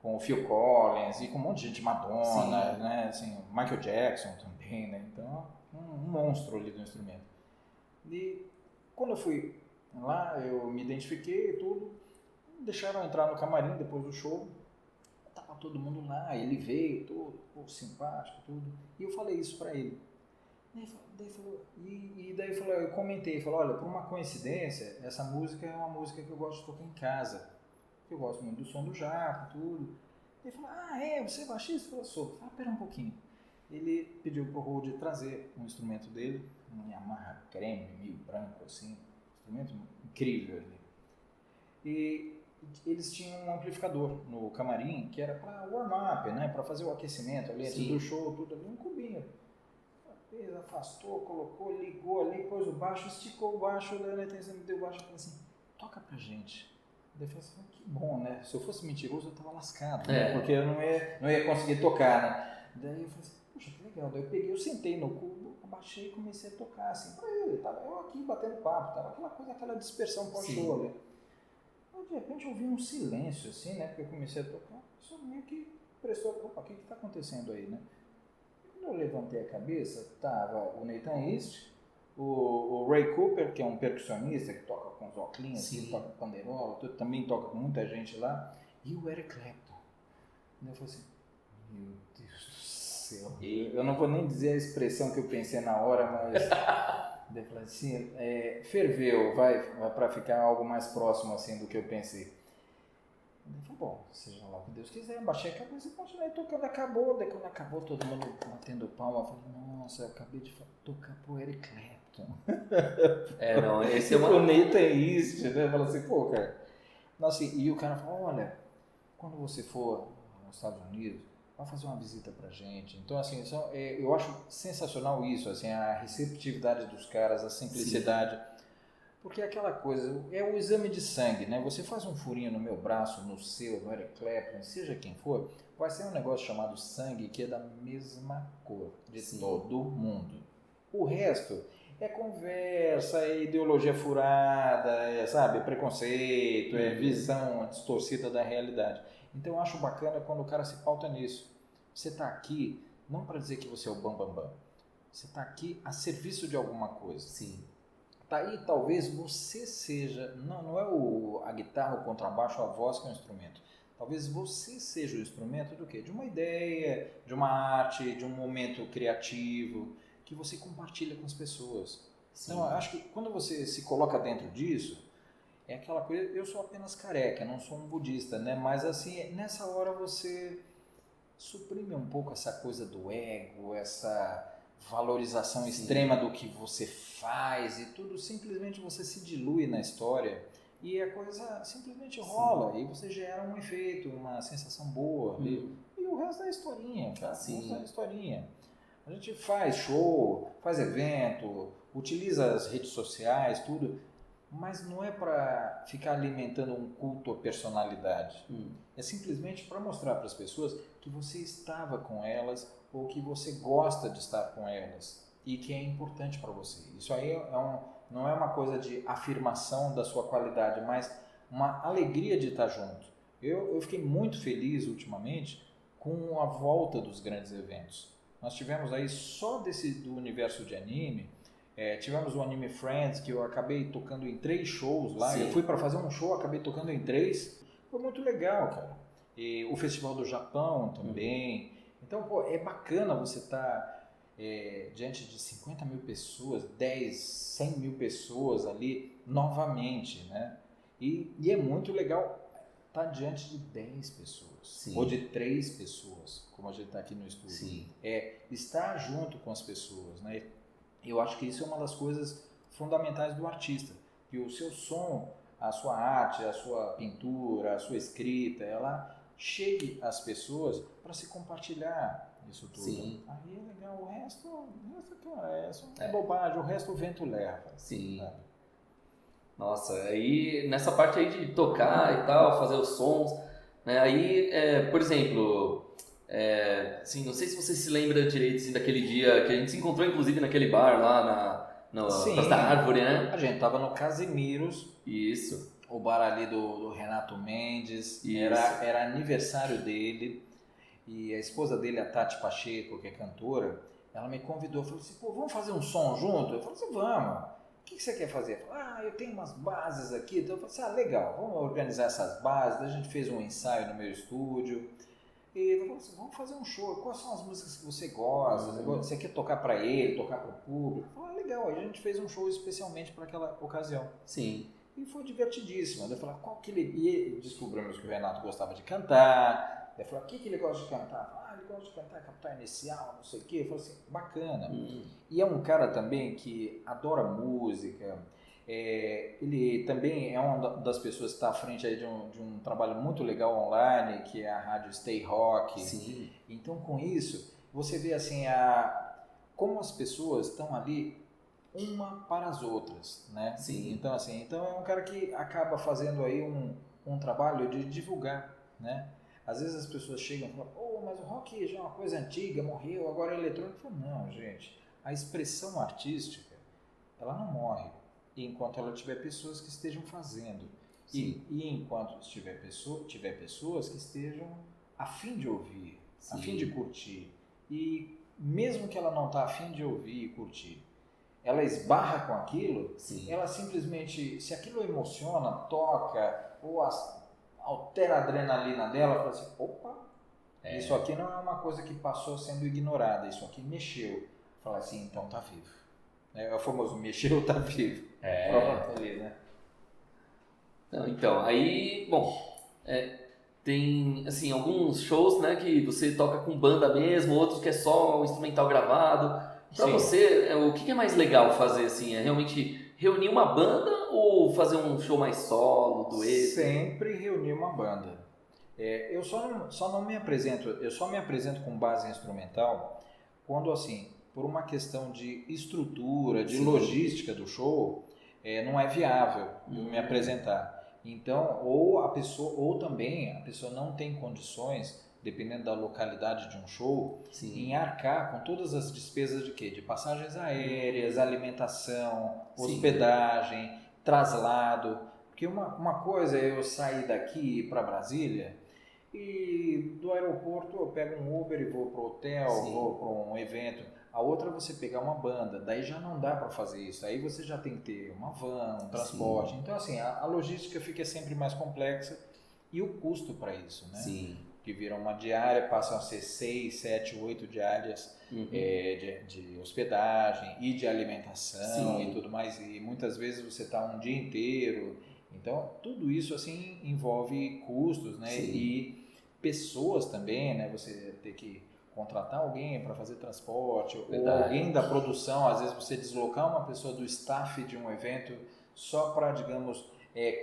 o Phil Collins e com um monte de gente, Madonna, né? Assim, Michael Jackson também, né? Então, um monstro ali do instrumento. E quando eu fui lá, eu me identifiquei e tudo, deixaram eu entrar no camarim depois do show, tava todo mundo lá, ele veio, tudo, simpático, tudo, e eu falei isso pra ele. Daí eu comentei, olha, por uma coincidência, essa música é uma música que eu gosto de tocar em casa. Eu gosto muito do som do Jaco, tudo. Ele falou, você é baixista? Eu falei, sou. Pera um pouquinho. Ele pediu pro Rode trazer um instrumento dele, um Yamaha creme, meio branco, assim, instrumento incrível ali. E eles tinham um amplificador no camarim, que era para warm-up, né, para fazer o aquecimento ali, antes do show, tudo ali, um cubinho. Fez, afastou, colocou, ligou ali, pôs o baixo, esticou o baixo, daí me deu o baixo e falou assim, toca pra gente. Daí eu falei assim, que bom, né? Se eu fosse mentiroso, eu tava lascado, né? Porque eu não ia conseguir tocar, né? Daí eu falei assim, poxa, que legal. Daí eu sentei no cubo, abaixei e comecei a tocar, assim, pra ele. Tava eu aqui batendo papo, tava aquela coisa, aquela dispersão pós-show ali. Aí, de repente, eu vi um silêncio, assim, né? Porque eu comecei a tocar, só meio que prestou, opa, o que tá acontecendo aí, né? E quando eu levantei a cabeça, tava o Nathan East, o Ray Cooper, que é um percussionista que toca com os óculos, que toca panderola, também toca com muita gente lá, e o Eric Clapton. E eu falei assim, Meu Deus do céu. Eu não vou nem dizer a expressão que eu pensei na hora, mas eu falei assim, ferveu, vai para ficar algo mais próximo assim do que eu pensei. Eu falei, bom, seja lá o que Deus quiser, baixei a cabeça e continuei tocando, acabou, daí quando acabou todo mundo batendo palma, eu falei, nossa, eu acabei de tocar pro Eric Clapton. Não, esse é uma... Planeta é isso, né? Fala assim, pô, cara. Nossa, e o cara falou, olha, quando você for aos Estados Unidos, vai fazer uma visita pra gente. Então, assim, eu acho sensacional isso, assim, a receptividade dos caras, a simplicidade. Sim. Porque é aquela coisa, é o exame de sangue, né? Você faz um furinho no meu braço, no seu, no Eric Clapton, seja quem for, vai ser um negócio chamado sangue que é da mesma cor de Sim. todo mundo. O resto é conversa, é ideologia furada, sabe? É preconceito, é visão distorcida da realidade. Então eu acho bacana quando o cara se pauta nisso. Você está aqui não para dizer que você é o bambambam. Você está aqui a serviço de alguma coisa. Sim. Tá aí, talvez você seja, não é a guitarra, o contrabaixo, a voz que é o instrumento. Talvez você seja o instrumento do quê? De uma ideia, de uma arte, de um momento criativo que você compartilha com as pessoas. Sim. Então, eu acho que quando você se coloca dentro disso, é aquela coisa, eu sou apenas careca, não sou um budista, né? Mas assim, nessa hora você suprime um pouco essa coisa do ego, essa valorização Sim. extrema do que você faz e tudo, simplesmente você se dilui na história e a coisa simplesmente rola Sim. e você gera um efeito, uma sensação boa e o resto é historinha, cara. Sim. O resto é historinha. A gente faz show, faz evento, utiliza as redes sociais, tudo, mas não é para ficar alimentando um culto à personalidade. É simplesmente para mostrar para as pessoas que você estava com elas ou que você gosta de estar com elas e que é importante para você. Isso aí não é uma coisa de afirmação da sua qualidade, mas uma alegria de estar junto. Eu fiquei muito feliz ultimamente com a volta dos grandes eventos. Nós tivemos aí só do universo de anime, tivemos o Anime Friends, que eu acabei tocando em 3 shows lá. Sim. Eu fui para fazer um show, acabei tocando em 3. Foi muito legal, cara. E o Festival do Japão também. Então, pô, é bacana você estar diante de 50 mil pessoas, 10, 100 mil pessoas ali novamente, né? E é muito legal estar diante de 10 pessoas. Sim. Ou de 3 pessoas, como a gente está aqui no estúdio. Sim. Estar junto com as pessoas, né? Eu acho que isso é uma das coisas fundamentais do artista, que o seu som, a sua arte, a sua pintura, a sua escrita, ela chegue às pessoas para se compartilhar isso tudo. Sim. Aí é legal, o resto cara, é bobagem, o resto o vento leva. Sim. Nossa, aí nessa parte aí de tocar e tal, fazer os sons, né? Aí, por exemplo, assim, não sei se você se lembra direito assim, daquele dia que a gente se encontrou inclusive naquele bar lá na Praça da Árvore, né? A gente tava no Casimiros. Isso. O bar ali do Renato Mendes. Era aniversário dele. E a esposa dele, a Tati Pacheco, que é cantora, ela me convidou. Falou assim, pô, vamos fazer um som junto? Eu falei assim, vamos. O que você quer fazer? Eu falei, eu tenho umas bases aqui. Então eu falei assim, legal, vamos organizar essas bases. Daí a gente fez um ensaio no meu estúdio. E ele falou assim, vamos fazer um show. Quais são as músicas que você gosta? Você quer tocar para ele, tocar para o público? Eu falei, legal. Aí a gente fez um show especialmente para aquela ocasião. Sim. E foi divertidíssimo. Eu falei, qual que ele... E descobrimos que o Renato gostava de cantar. Ele falou, o que ele gosta de cantar? Ele gosta de cantar Capital Inicial, não sei o quê. Eu falei assim, bacana. E é um cara também que adora música. Ele também é uma das pessoas que está à frente aí de um trabalho muito legal online, que é a rádio Stay Rock. Sim. Então, com isso, você vê assim, como as pessoas estão ali uma para as outras, né? Sim. Então, assim, é um cara que acaba fazendo aí um trabalho de divulgar, né? Às vezes as pessoas chegam e falam, mas o rock já é uma coisa antiga, morreu, agora é eletrônico. Eu falo, não, gente, a expressão artística, ela não morre enquanto ela tiver pessoas que estejam fazendo. E enquanto tiver pessoas que estejam a fim de ouvir, a fim de curtir. E mesmo que ela não está a fim de ouvir e curtir, ela esbarra com aquilo, ela simplesmente, se aquilo emociona, toca, ou altera a adrenalina dela, fala assim, opa, Isso aqui não é uma coisa que passou sendo ignorada, isso aqui mexeu. Fala assim, então tá vivo. É o famoso mexeu, tá vivo. Pronto, ali, né? Então, aí, bom, tem assim alguns shows, né, que você toca com banda mesmo, outros que é só o instrumental gravado. Pra Sim. você, o que é mais legal fazer assim? É realmente reunir uma banda ou fazer um show mais solo, dueto? Sempre reunir uma banda. Eu só não me apresento, eu só me apresento com base instrumental quando, assim, por uma questão de estrutura, de logística do show, não é viável eu me apresentar. Então, ou também a pessoa não tem condições, dependendo da localidade de um show, em arcar com todas as despesas de quê? De passagens aéreas, alimentação, hospedagem, traslado. Porque uma coisa é eu sair daqui para Brasília e do aeroporto eu pego um Uber e vou para o hotel, vou para um evento. A outra é você pegar uma banda, daí já não dá para fazer isso. Aí você já tem que ter uma van, um transporte. Então, assim, a logística fica sempre mais complexa e o custo para isso, né? Que vira uma diária, passam a ser 6, 7, 8 diárias de hospedagem e de alimentação e tudo mais. E muitas vezes você está um dia inteiro. Então, tudo isso assim envolve custos, né? E pessoas também, né? Você ter que contratar alguém para fazer transporte, ou alguém da produção, às vezes você deslocar uma pessoa do staff de um evento só para, digamos,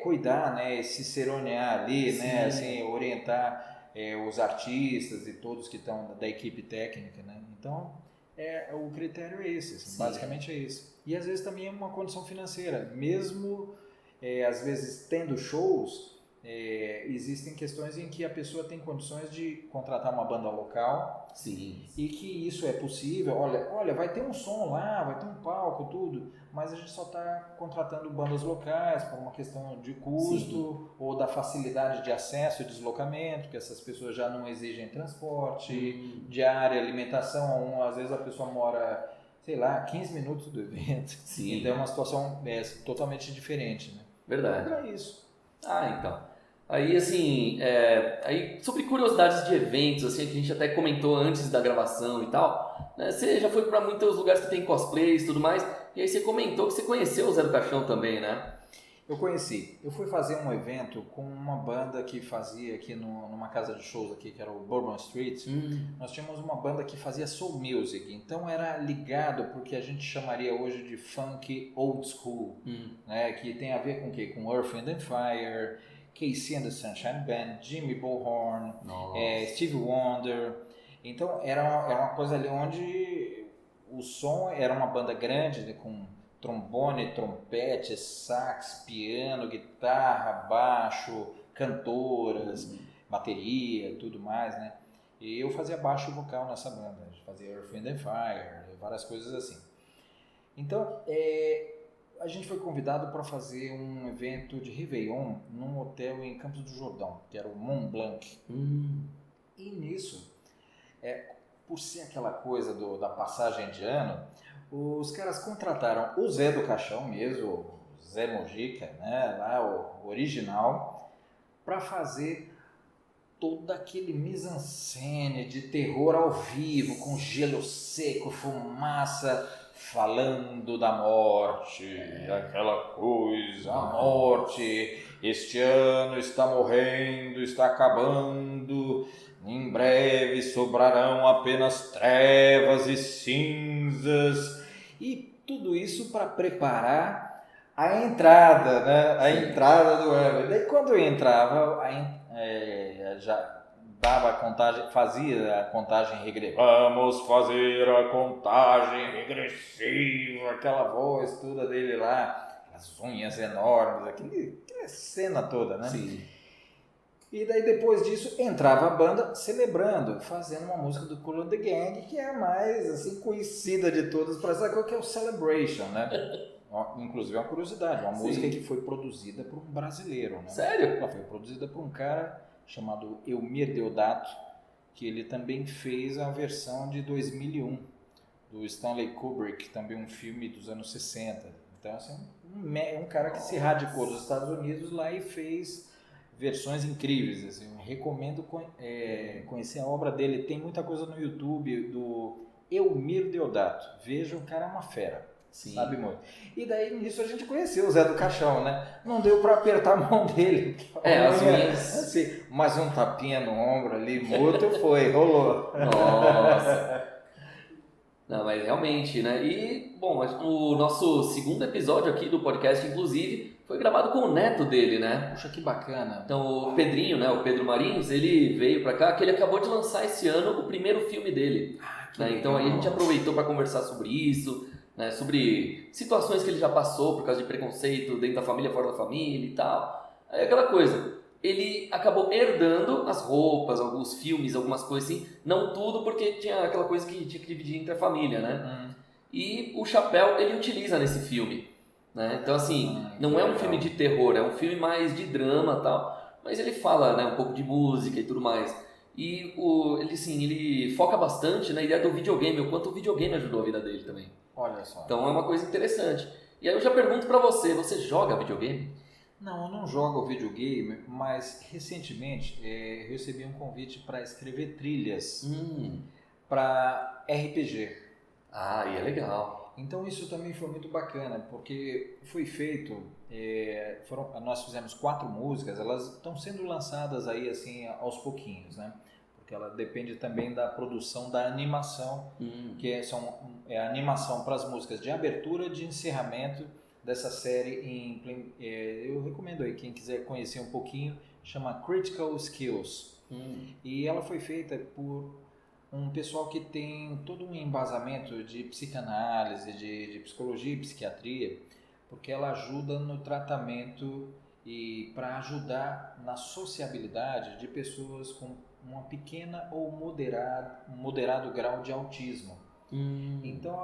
cuidar, né? Ciceronear ali, né? Assim, orientar os artistas e todos que estão da equipe técnica, né? Então, o critério é esse, assim, basicamente é esse. E às vezes também é uma condição financeira, mesmo às vezes tendo shows, existem questões em que a pessoa tem condições de contratar uma banda local e que isso é possível. Olha, vai ter um som lá, vai ter um palco, tudo, mas a gente só está contratando bandas locais por uma questão de custo ou da facilidade de acesso e deslocamento, que essas pessoas já não exigem transporte, diária, alimentação. Às vezes a pessoa mora, sei lá, 15 minutos do evento. Então é uma situação totalmente diferente, né? Verdade. Então é isso. Então. Aí, assim, aí sobre curiosidades de eventos, assim, que a gente até comentou antes da gravação e tal, né? Você já foi para muitos lugares que tem cosplays e tudo mais, e aí você comentou que você conheceu o Zé do Caixão também, né? Eu conheci. Eu fui fazer um evento com uma banda que fazia aqui numa casa de shows aqui, que era o Bourbon Street. Nós tínhamos uma banda que fazia soul music, então era ligado porque a gente chamaria hoje de funk old school, né? Que tem a ver com o quê? Com Earth, Wind and Fire, KC and the Sunshine Band, Jimmy Bullhorn, Stevie Wonder. Então era uma coisa ali onde o som era uma banda grande, né, com trombone, trompete, sax, piano, guitarra, baixo, cantoras, bateria, tudo mais, né? E eu fazia baixo e vocal nessa banda, a gente fazia Earth, Wind and Fire, várias coisas assim. Então, a gente foi convidado para fazer um evento de Réveillon num hotel em Campos do Jordão, que era o Mont Blanc. E nisso, por ser aquela coisa da passagem de ano, os caras contrataram o Zé do Caixão mesmo, o Zé Mojica, né, lá o original, para fazer todo aquele mise-en-scène de terror ao vivo, com gelo seco, fumaça, falando da morte, aquela coisa, a morte, este ano está morrendo, está acabando, em breve sobrarão apenas trevas e cinzas, e tudo isso para preparar a entrada, né? A entrada do ano. E daí quando eu entrava, já dava a contagem, fazia a contagem regressiva. Vamos fazer a contagem regressiva, aquela voz toda dele lá, as unhas enormes, aquela cena toda, né? E daí depois disso entrava a banda celebrando, fazendo uma música do Kool and the Gang, que é a mais assim conhecida de todas, para saber que é o Celebration, né? Inclusive é uma curiosidade, uma música que foi produzida por um brasileiro, né? Sério? Ela foi produzida por um cara chamado Elmir Deodato, que ele também fez a versão de 2001 do Stanley Kubrick, também um filme dos anos 60. Então assim, um cara que se radicou dos Estados Unidos lá e fez versões incríveis, assim, eu recomendo conhecer a obra dele, tem muita coisa no YouTube do Eumir Deodato, veja, o cara é uma fera. Sim. Sabe muito. E daí nisso a gente conheceu o Zé do Caixão, né? Não deu para apertar a mão dele. As unhas. Assim, mas um tapinha no ombro ali, muito rolou. Nossa. Não, mas realmente, né? E, bom, o nosso segundo episódio aqui do podcast, inclusive, foi gravado com o neto dele, né? Puxa, que bacana. Então, o Pedrinho, né? O Pedro Marinhos, ele veio pra cá, que ele acabou de lançar esse ano o primeiro filme dele. Né? Então, aí a gente aproveitou para conversar sobre isso, né? Sobre situações que ele já passou por causa de preconceito dentro da família, fora da família e tal. Aí aquela coisa, ele acabou herdando as roupas, alguns filmes, algumas coisas assim, não tudo porque tinha aquela coisa que tinha que dividir entre a família, né? E o chapéu ele utiliza nesse filme, né? Então assim, não é um filme de terror, é um filme mais de drama e tal, mas ele fala, né, um pouco de música e tudo mais. E ele foca bastante na ideia do videogame, o quanto o videogame ajudou a vida dele também. Olha só. Então é uma coisa interessante. E aí eu já pergunto pra você joga videogame? Não, eu não jogo videogame, mas recentemente recebi um convite para escrever trilhas para RPG. Ah, e é legal. Então isso também foi muito bacana, porque foi feito, nós fizemos 4 músicas, elas estão sendo lançadas aí assim aos pouquinhos, né? Porque ela depende também da produção da animação, que é a animação para as músicas de abertura, de encerramento dessa série. Eu recomendo aí, quem quiser conhecer um pouquinho, chama Critical Skills. E ela foi feita por um pessoal que tem todo um embasamento de psicanálise, de psicologia e psiquiatria, porque ela ajuda no tratamento e para ajudar na sociabilidade de pessoas com uma pequena ou moderado grau de autismo. Então,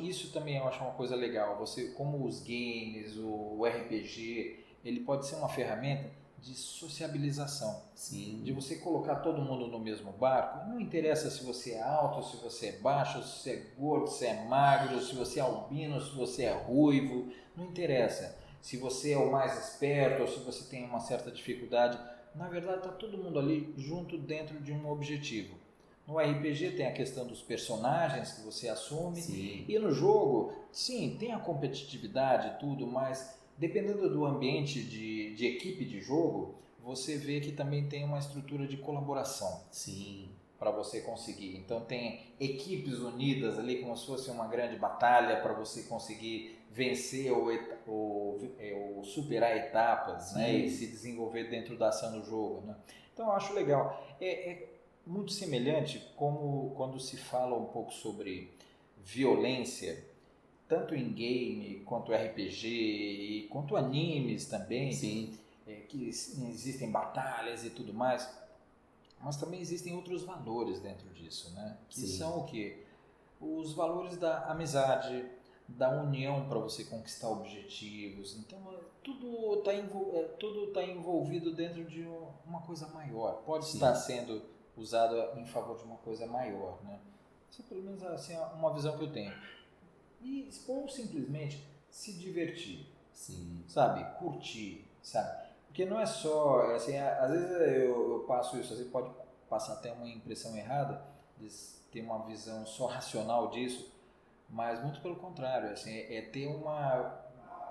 isso também eu acho uma coisa legal. Você, como os games, o RPG, ele pode ser uma ferramenta de sociabilização. Sim. De você colocar todo mundo no mesmo barco. Não interessa se você é alto, se você é baixo, se você é gordo, se é magro, se você é albino, se você é ruivo. Não interessa. Se você é o mais esperto ou se você tem uma certa dificuldade. Na verdade, está todo mundo ali junto dentro de um objetivo. No RPG tem a questão dos personagens que você assume. Sim. E no jogo, sim, tem a competitividade e tudo, mas dependendo do ambiente de equipe de jogo, você vê que também tem uma estrutura de colaboração. Sim. Para você conseguir. Então tem equipes unidas ali como se fosse uma grande batalha para você conseguir vencer ou superar etapas, né? E se desenvolver dentro da ação do jogo, né? Então eu acho legal. É muito semelhante como quando se fala um pouco sobre violência, tanto em game quanto RPG e quanto animes também, que existem batalhas e tudo mais, mas também existem outros valores dentro disso, né? Que são o quê? Os valores da amizade, da união para você conquistar objetivos. Então tudo está envolvido dentro de uma coisa maior. Pode estar sendo usado em favor de uma coisa maior, né? Isso é pelo menos assim, uma visão que eu tenho. Ou simplesmente se divertir, sabe? Curtir, sabe? Porque não é só, assim, às vezes eu passo isso, você pode passar até uma impressão errada, de ter uma visão só racional disso, mas muito pelo contrário, assim, ter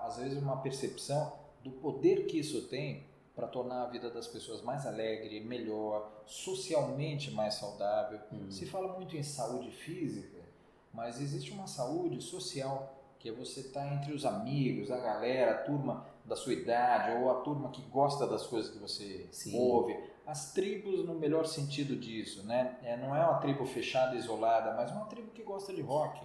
às vezes uma percepção do poder que isso tem para tornar a vida das pessoas mais alegre, melhor, socialmente mais saudável. Se fala muito em saúde física, mas existe uma saúde social, que é você estar entre os amigos, a galera, a turma da sua idade, ou a turma que gosta das coisas que você ouve. As tribos no melhor sentido disso, né? Não é uma tribo fechada, isolada, mas uma tribo que gosta de rock.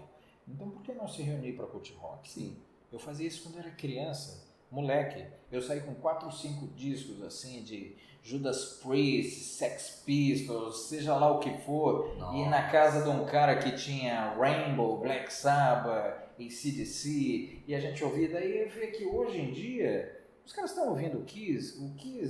Então por que não se reunir para curtir rock? Eu fazia isso quando era criança, moleque. Eu saí com 4 ou 5 discos assim de Judas Priest, Sex Pistols, seja lá o que for, e na casa de um cara que tinha Rainbow, Black Sabbath, AC/DC, e a gente ouvia. Daí eu vi que hoje em dia os caras estão ouvindo o Kiss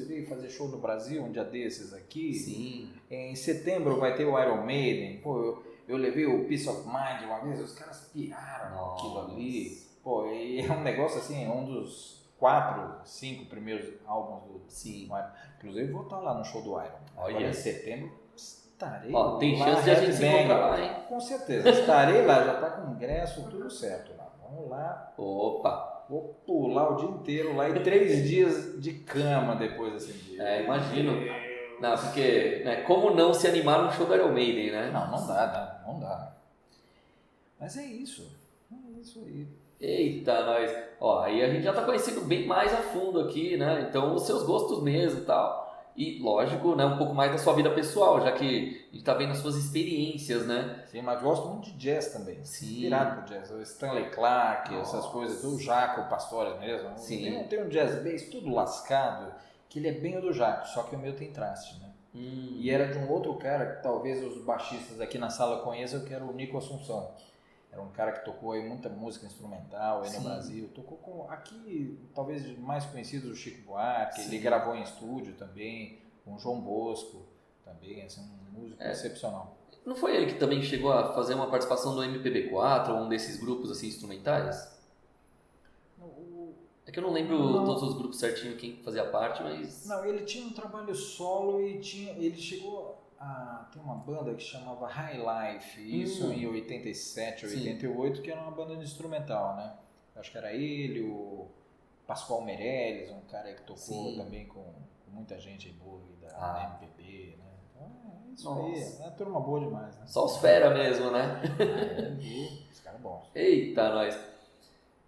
veio fazer show no Brasil um dia desses aqui. Em setembro vai ter o Iron Maiden. Pô, eu levei o Peace of Mind uma vez, os caras piraram aquilo ali. Pô, e é um negócio assim, um dos 4, 5 primeiros álbuns do Sim. Iron. Inclusive vou estar lá no show do Iron. Olha. Agora em setembro estarei Ó, tem lá, chance de a gente se encontrar lá, hein? Com certeza, estarei lá, já está com o ingresso, tudo certo lá. Vamos lá. Opa! Vou pular o dia inteiro lá e 3 dias de cama depois desse dia. Imagino. Não, porque, né, como não se animar num show do Iron Maiden, né? Não dá. Mas é isso aí. Eita, nós. Ó, aí a gente já tá conhecendo bem mais a fundo aqui, né? Então, os seus gostos mesmo e tal. E, lógico, né, um pouco mais da sua vida pessoal, já que a gente tá vendo as suas experiências, né? Sim, mas gosto muito de jazz também. Sim. Virado pro jazz. O Stanley Clarke, Nossa. essas coisas, o Jaco Pastores mesmo. Sim. Tem um jazz bass tudo lascado, que ele é bem o do Jaco, só que o meu tem traste, né? E era de um outro cara que talvez os baixistas aqui na sala conheçam, que era o Nico Assunção. Era um cara que tocou aí muita música instrumental aí no Brasil. Tocou com, aqui, talvez mais conhecido, o Chico Buarque. Ele gravou em estúdio também, com o João Bosco também, assim, um músico excepcional. Não foi ele que também chegou a fazer uma participação no MPB4, ou um desses grupos assim instrumentais? É que eu não lembro todos os grupos certinho quem fazia parte, mas... Não, ele tinha um trabalho solo e ele chegou a ter uma banda que chamava High Life, isso em 87, 88, que era uma banda de instrumental, né? Acho que era ele, o Pascoal Meirelles, um cara que tocou também com muita gente boa da MPB, né? Então é isso aí, é uma turma boa demais, né? Só os fera mesmo, né? Os caras bons. Eita, nós!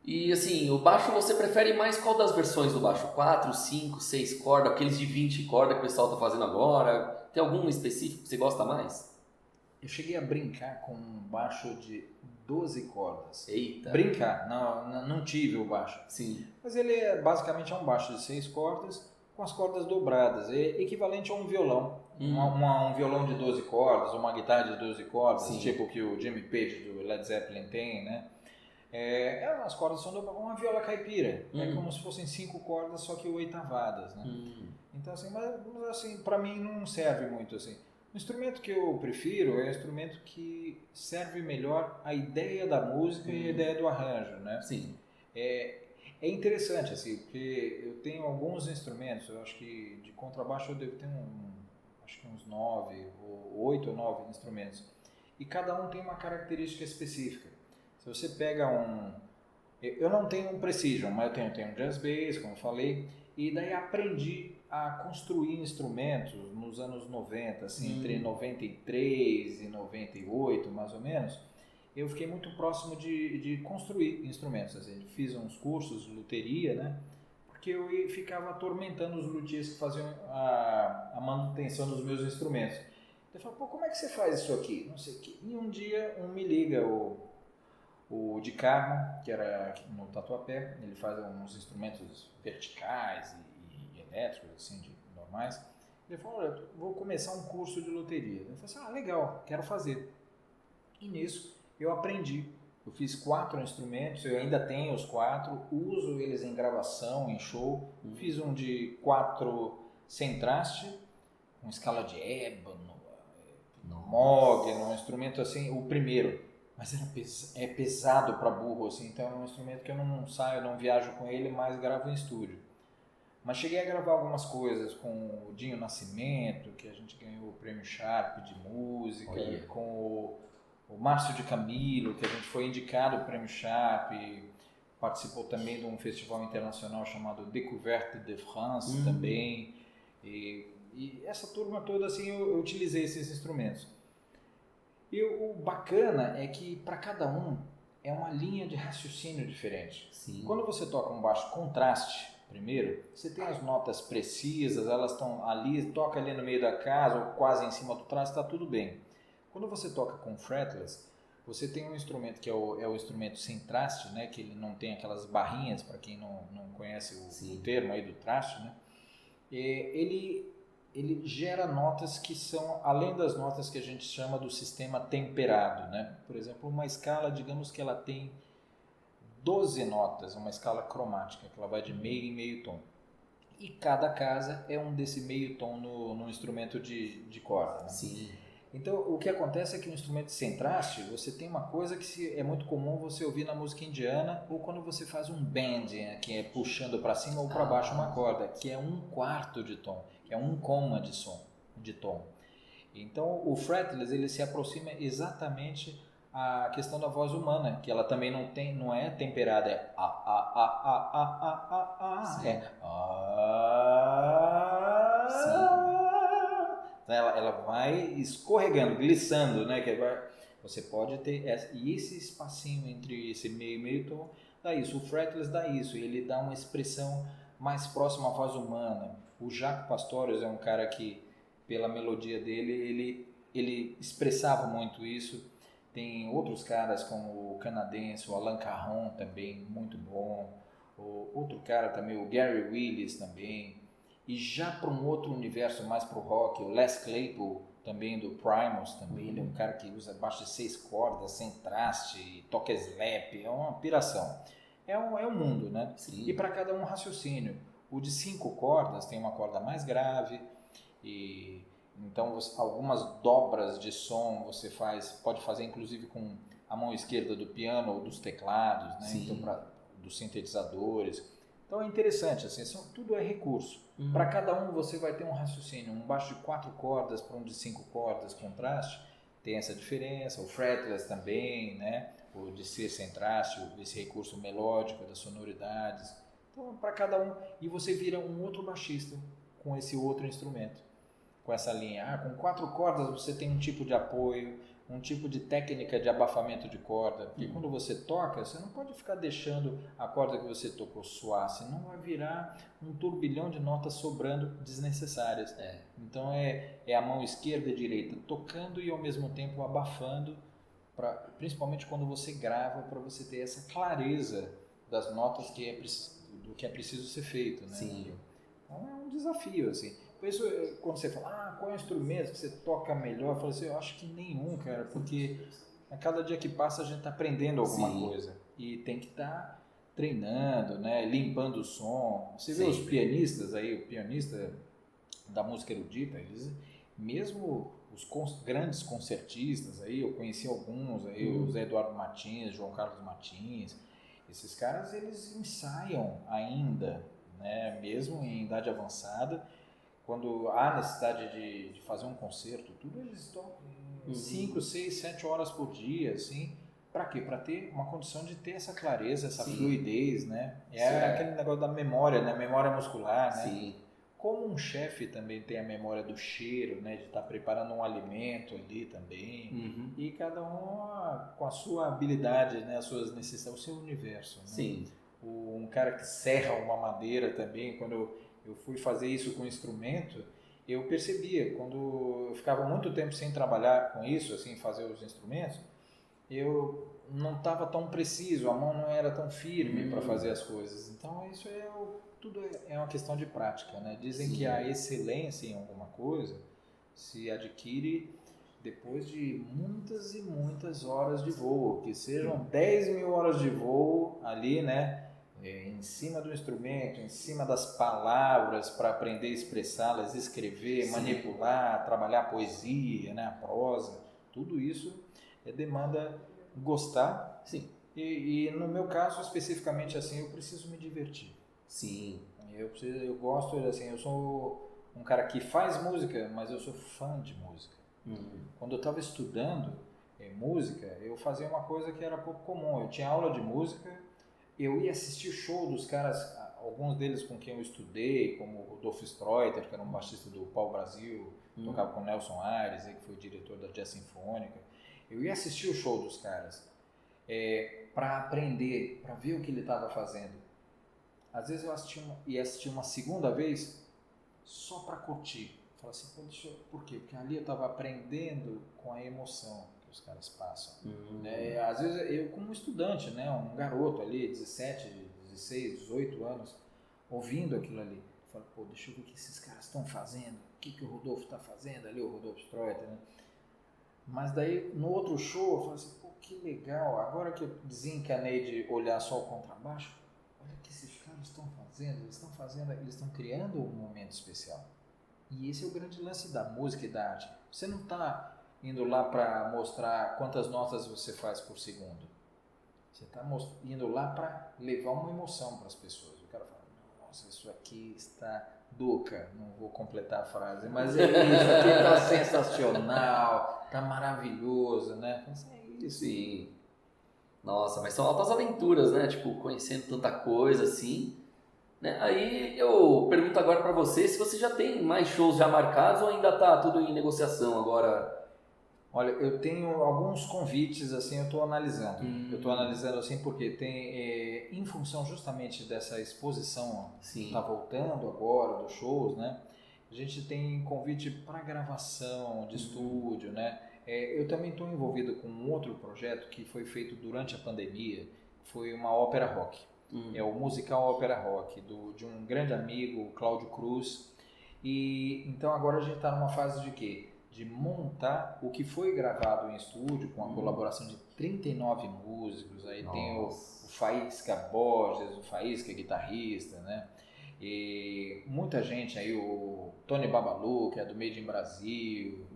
E assim, o baixo você prefere mais qual das versões do baixo? 4, 5, 6 cordas, aqueles de 20 cordas que o pessoal tá fazendo agora? Tem algum específico que você gosta mais? Eu cheguei a brincar com um baixo de 12 cordas. Eita! Brincar, não tive o baixo. Sim. Mas ele basicamente é um baixo de 6 cordas com as cordas dobradas, é equivalente a um violão. Um violão de 12 cordas, uma guitarra de 12 cordas, tipo o que o Jimmy Page do Led Zeppelin tem, né? As cordas são dobradas, uma viola caipira. É como se fossem 5 cordas, só que oitavadas, né? Então, assim, mas assim, pra mim não serve muito, assim. O instrumento que eu prefiro é o instrumento que serve melhor a ideia da música e a ideia do arranjo, né? Sim. É interessante, assim, porque eu tenho alguns instrumentos, eu acho que de contrabaixo eu devo ter acho que uns 9, ou 8 ou 9 instrumentos. E cada um tem uma característica específica. Se você pega eu não tenho um Precision, mas eu tenho um Jazz Bass, como eu falei, e daí aprendi a construir instrumentos nos anos 90, assim, entre 93 e 98, mais ou menos. Eu fiquei muito próximo de construir instrumentos, assim, fiz uns cursos de luteria, né? Porque eu ficava atormentando os luthiers que faziam a manutenção dos meus instrumentos. Eu falei, como é que você faz isso aqui? Não sei o quê. E um dia me liga o Di Carmo, que era no Tatuapé, ele faz uns instrumentos verticais e elétricos, assim, normais. Ele falou, olha, vou começar um curso de luteria. Eu falei assim, legal, quero fazer. E nisso eu aprendi. Eu fiz 4 instrumentos, eu ainda tenho os 4, uso eles em gravação, em show. Fiz um de 4 sem traste, com escala de ébano, Moog, um instrumento assim, o primeiro. Mas é pesado para burro, assim, então é um instrumento que eu não saio, não viajo com ele, mas gravo em estúdio. Mas cheguei a gravar algumas coisas com o Dinho Nascimento, que a gente ganhou o prêmio Sharp de música, com o Márcio de Camilo, que a gente foi indicado o prêmio Sharp, participou também de um festival internacional chamado Découverte de France também. E essa turma toda, assim, eu utilizei esses instrumentos. E o bacana é que para cada um é uma linha de raciocínio diferente. Sim. Quando você toca um baixo contraste, primeiro, você tem as notas precisas, elas estão ali, toca ali no meio da casa ou quase em cima do traste, está tudo bem. Quando você toca com fretless, você tem um instrumento que é o instrumento sem traste, né, que ele não tem aquelas barrinhas, para quem não conhece o termo aí do traste, né, ele gera notas que são além das notas que a gente chama do sistema temperado, né? Por exemplo, uma escala, digamos que ela tem 12 notas, uma escala cromática, que ela vai de meio em meio tom. E cada casa é um desse meio tom no instrumento de corda, né? Sim. Então, o que acontece é que no instrumento sem traste, você tem uma coisa que é muito comum você ouvir na música indiana ou quando você faz um bend, que é puxando para cima ou para baixo uma corda, que é 1/4 de tom, que é 1 de som, de tom. Então, o fretless ele se aproxima exatamente à questão da voz humana, que ela também não é temperada, é ela vai escorregando, glissando, né? Você pode ter e esse espacinho entre esse meio e meio tom dá isso. O fretless dá isso, ele dá uma expressão mais próxima à voz humana. O Jaco Pastorius é um cara que, pela melodia dele, ele expressava muito isso. Tem outros caras como o canadense, o Alan Carron também, muito bom. Outro cara também, o Gary Willis também. E já para um outro universo, mais para o rock, o Les Claypool, também do Primus, também, ele é um cara que usa baixo de 6 cordas, sem traste, toca slap, é uma piração. É um mundo, né? Sim. E para cada um raciocínio. O de 5 cordas tem uma corda mais grave, e então algumas dobras de som você pode fazer inclusive com a mão esquerda do piano ou dos teclados, né? Então, dos sintetizadores. Então é interessante, assim, tudo é recurso. Para cada um você vai ter um raciocínio. Um baixo de 4 cordas para um de 5 cordas, contraste, tem essa diferença. O fretless também, né? O de ser sem traste, esse recurso melódico das sonoridades. Então, para cada um. E você vira um outro baixista com esse outro instrumento. Com essa linha. Com 4 cordas você tem um tipo de apoio, um tipo de técnica de abafamento de corda, porque quando você toca, você não pode ficar deixando a corda que você tocou suar, senão vai virar um turbilhão de notas sobrando desnecessárias. Então é a mão esquerda e direita tocando e ao mesmo tempo abafando, principalmente quando você grava, para você ter essa clareza das notas do que é preciso ser feito, né? Sim. Então é um desafio, assim. Por isso, quando você fala, qual é o instrumento que você toca melhor? Eu falo assim, eu acho que nenhum, cara, porque a cada dia que passa a gente está aprendendo alguma coisa e tem que estar treinando, né? Limpando o som. Você vê os pianistas aí, o pianista da música erudita, eles, mesmo os grandes concertistas aí, eu conheci alguns aí, o Zé Eduardo Martins, João Carlos Martins, esses caras eles ensaiam ainda, né? Mesmo em idade avançada. Quando há necessidade de fazer um concerto, tudo eles tocam 5, 6, 7 horas por dia, assim. Para quê? Para ter uma condição de ter essa clareza, essa fluidez, né? Aquele negócio da memória, né? Memória muscular, né? Sim. Como um chefe também tem a memória do cheiro, né? De estar preparando um alimento ali também. E cada um com a sua habilidade, né? As suas necessidades, o seu universo, né? Sim. Um cara que serra uma madeira também, quando eu fui fazer isso com instrumento, eu percebia, quando eu ficava muito tempo sem trabalhar com isso, assim, fazer os instrumentos, eu não estava tão preciso, a mão não era tão firme para fazer as coisas. Então isso tudo é uma questão de prática, né? Dizem que a excelência em alguma coisa se adquire depois de muitas e muitas horas de voo, que sejam 10.000 horas de voo ali, né? Em cima do instrumento, em cima das palavras para aprender a expressá-las, escrever, manipular, trabalhar a poesia, né, a prosa, tudo isso demanda gostar. Sim. E no meu caso especificamente assim, eu preciso me divertir. Sim. Eu gosto, assim, eu sou um cara que faz música, mas eu sou fã de música. Quando eu estava estudando música, eu fazia uma coisa que era pouco comum. Eu tinha aula de música. Eu ia assistir o show dos caras, alguns deles com quem eu estudei, como o Rodolfo Streuter, que era um baixista do Pau Brasil, tocava com o Nelson Aires, que foi diretor da Jazz Sinfônica. Eu ia assistir o show dos caras para aprender, para ver o que ele estava fazendo. Às vezes eu ia assistir uma segunda vez só para curtir. Falei assim, por quê? Porque ali eu estava aprendendo com a emoção que os caras passam. Às vezes eu, como estudante, né, um garoto ali, 17, 16, 18 anos, ouvindo aquilo ali, eu falo, deixa eu ver o que esses caras estão fazendo, o que o Rodolfo está fazendo ali, o Rodolfo Streuter, né? Mas daí, no outro show, eu falo assim, que legal, agora que eu desencanei de olhar só o contrabaixo, olha o que esses caras estão fazendo, eles estão criando um momento especial. E esse é o grande lance da música e da arte. Você não está indo lá para mostrar quantas notas você faz por segundo. Você está indo lá para levar uma emoção para as pessoas. O cara fala, nossa, isso aqui está doca, não vou completar a frase, mas é isso, aqui está sensacional, está maravilhoso, né? É isso. Sim. Nossa, mas são altas aventuras, né? Tipo, conhecendo tanta coisa assim. Né? Aí eu pergunto agora pra você se você já tem mais shows já marcados ou ainda tá tudo em negociação agora? Olha, eu tenho alguns convites, assim, eu estou analisando. Eu estou analisando, assim, porque tem, em função justamente dessa exposição que está voltando agora, dos shows, né? A gente tem convite para gravação de estúdio, né? Eu também estou envolvido com um outro projeto que foi feito durante a pandemia, foi uma ópera rock. É o musical ópera rock, de um grande amigo, Cláudio Cruz. E então agora a gente está numa fase de quê? De montar o que foi gravado em estúdio com a colaboração de 39 músicos. Aí tem o Faísca Borges, o Faísca guitarrista, né? E muita gente aí, o Tony Babalu, que é do Made in Brasil,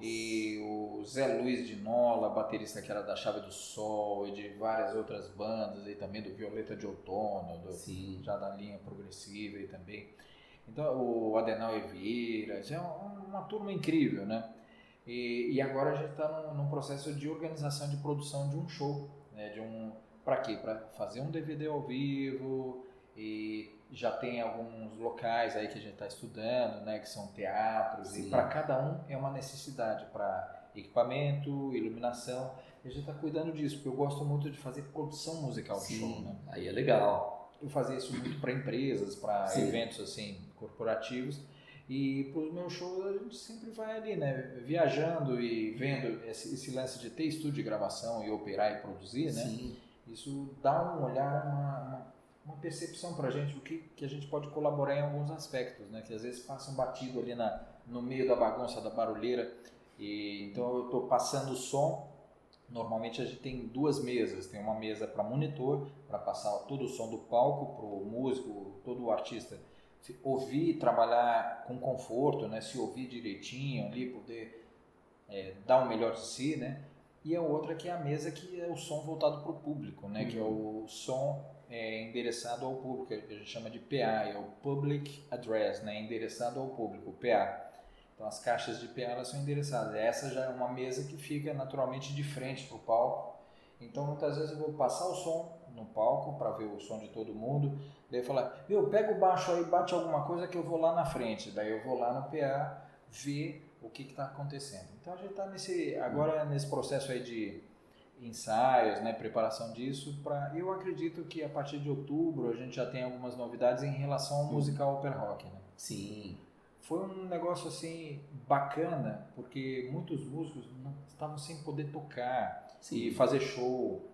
e o Zé Luiz de Nola, baterista que era da Chave do Sol, e de várias outras bandas, e também do Violeta de Outono, já da linha progressiva e também. Então, o Adenal Vieira, isso é uma turma incrível, né? E agora a gente está num processo de organização, de produção de um show, né? Para quê? Para fazer um DVD ao vivo, e já tem alguns locais aí que a gente está estudando, né? Que são teatros, e para cada um é uma necessidade, para equipamento, iluminação, e a gente está cuidando disso, porque eu gosto muito de fazer produção musical de show, né? Aí é legal. Eu fazia isso muito para empresas, para eventos assim corporativos, e para os meus shows a gente sempre vai ali, né, viajando e vendo esse lance de ter estúdio de gravação e operar e produzir, né? Isso dá um olhar, uma percepção para a gente do que a gente pode colaborar em alguns aspectos, né? Que às vezes passa um batido ali no meio da bagunça, da barulheira, e então eu estou passando o som. Normalmente a gente tem duas mesas, tem uma mesa para monitor, para passar todo o som do palco para o músico, todo o artista ouvir, trabalhar com conforto, né? Se ouvir direitinho ali, poder dar o melhor de si, né? E a outra que é a mesa que é o som voltado para o público, né? Que é o som endereçado ao público, que a gente chama de PA, é o Public Address, né? Endereçado ao público, PA. Então as caixas de PA elas são endereçadas. Essa já é uma mesa que fica naturalmente de frente para o palco. Então muitas vezes eu vou passar o som no palco para ver o som de todo mundo. Daí eu falar, pega o baixo aí, bate alguma coisa que eu vou lá na frente. Daí eu vou lá no PA ver o que está acontecendo. Então a gente está agora nesse processo aí de ensaios, né, preparação disso. Eu acredito que a partir de outubro a gente já tem algumas novidades em relação ao musical Opera Rock, né? Sim. Foi um negócio assim bacana, porque muitos músicos não estavam sem poder tocar e fazer show.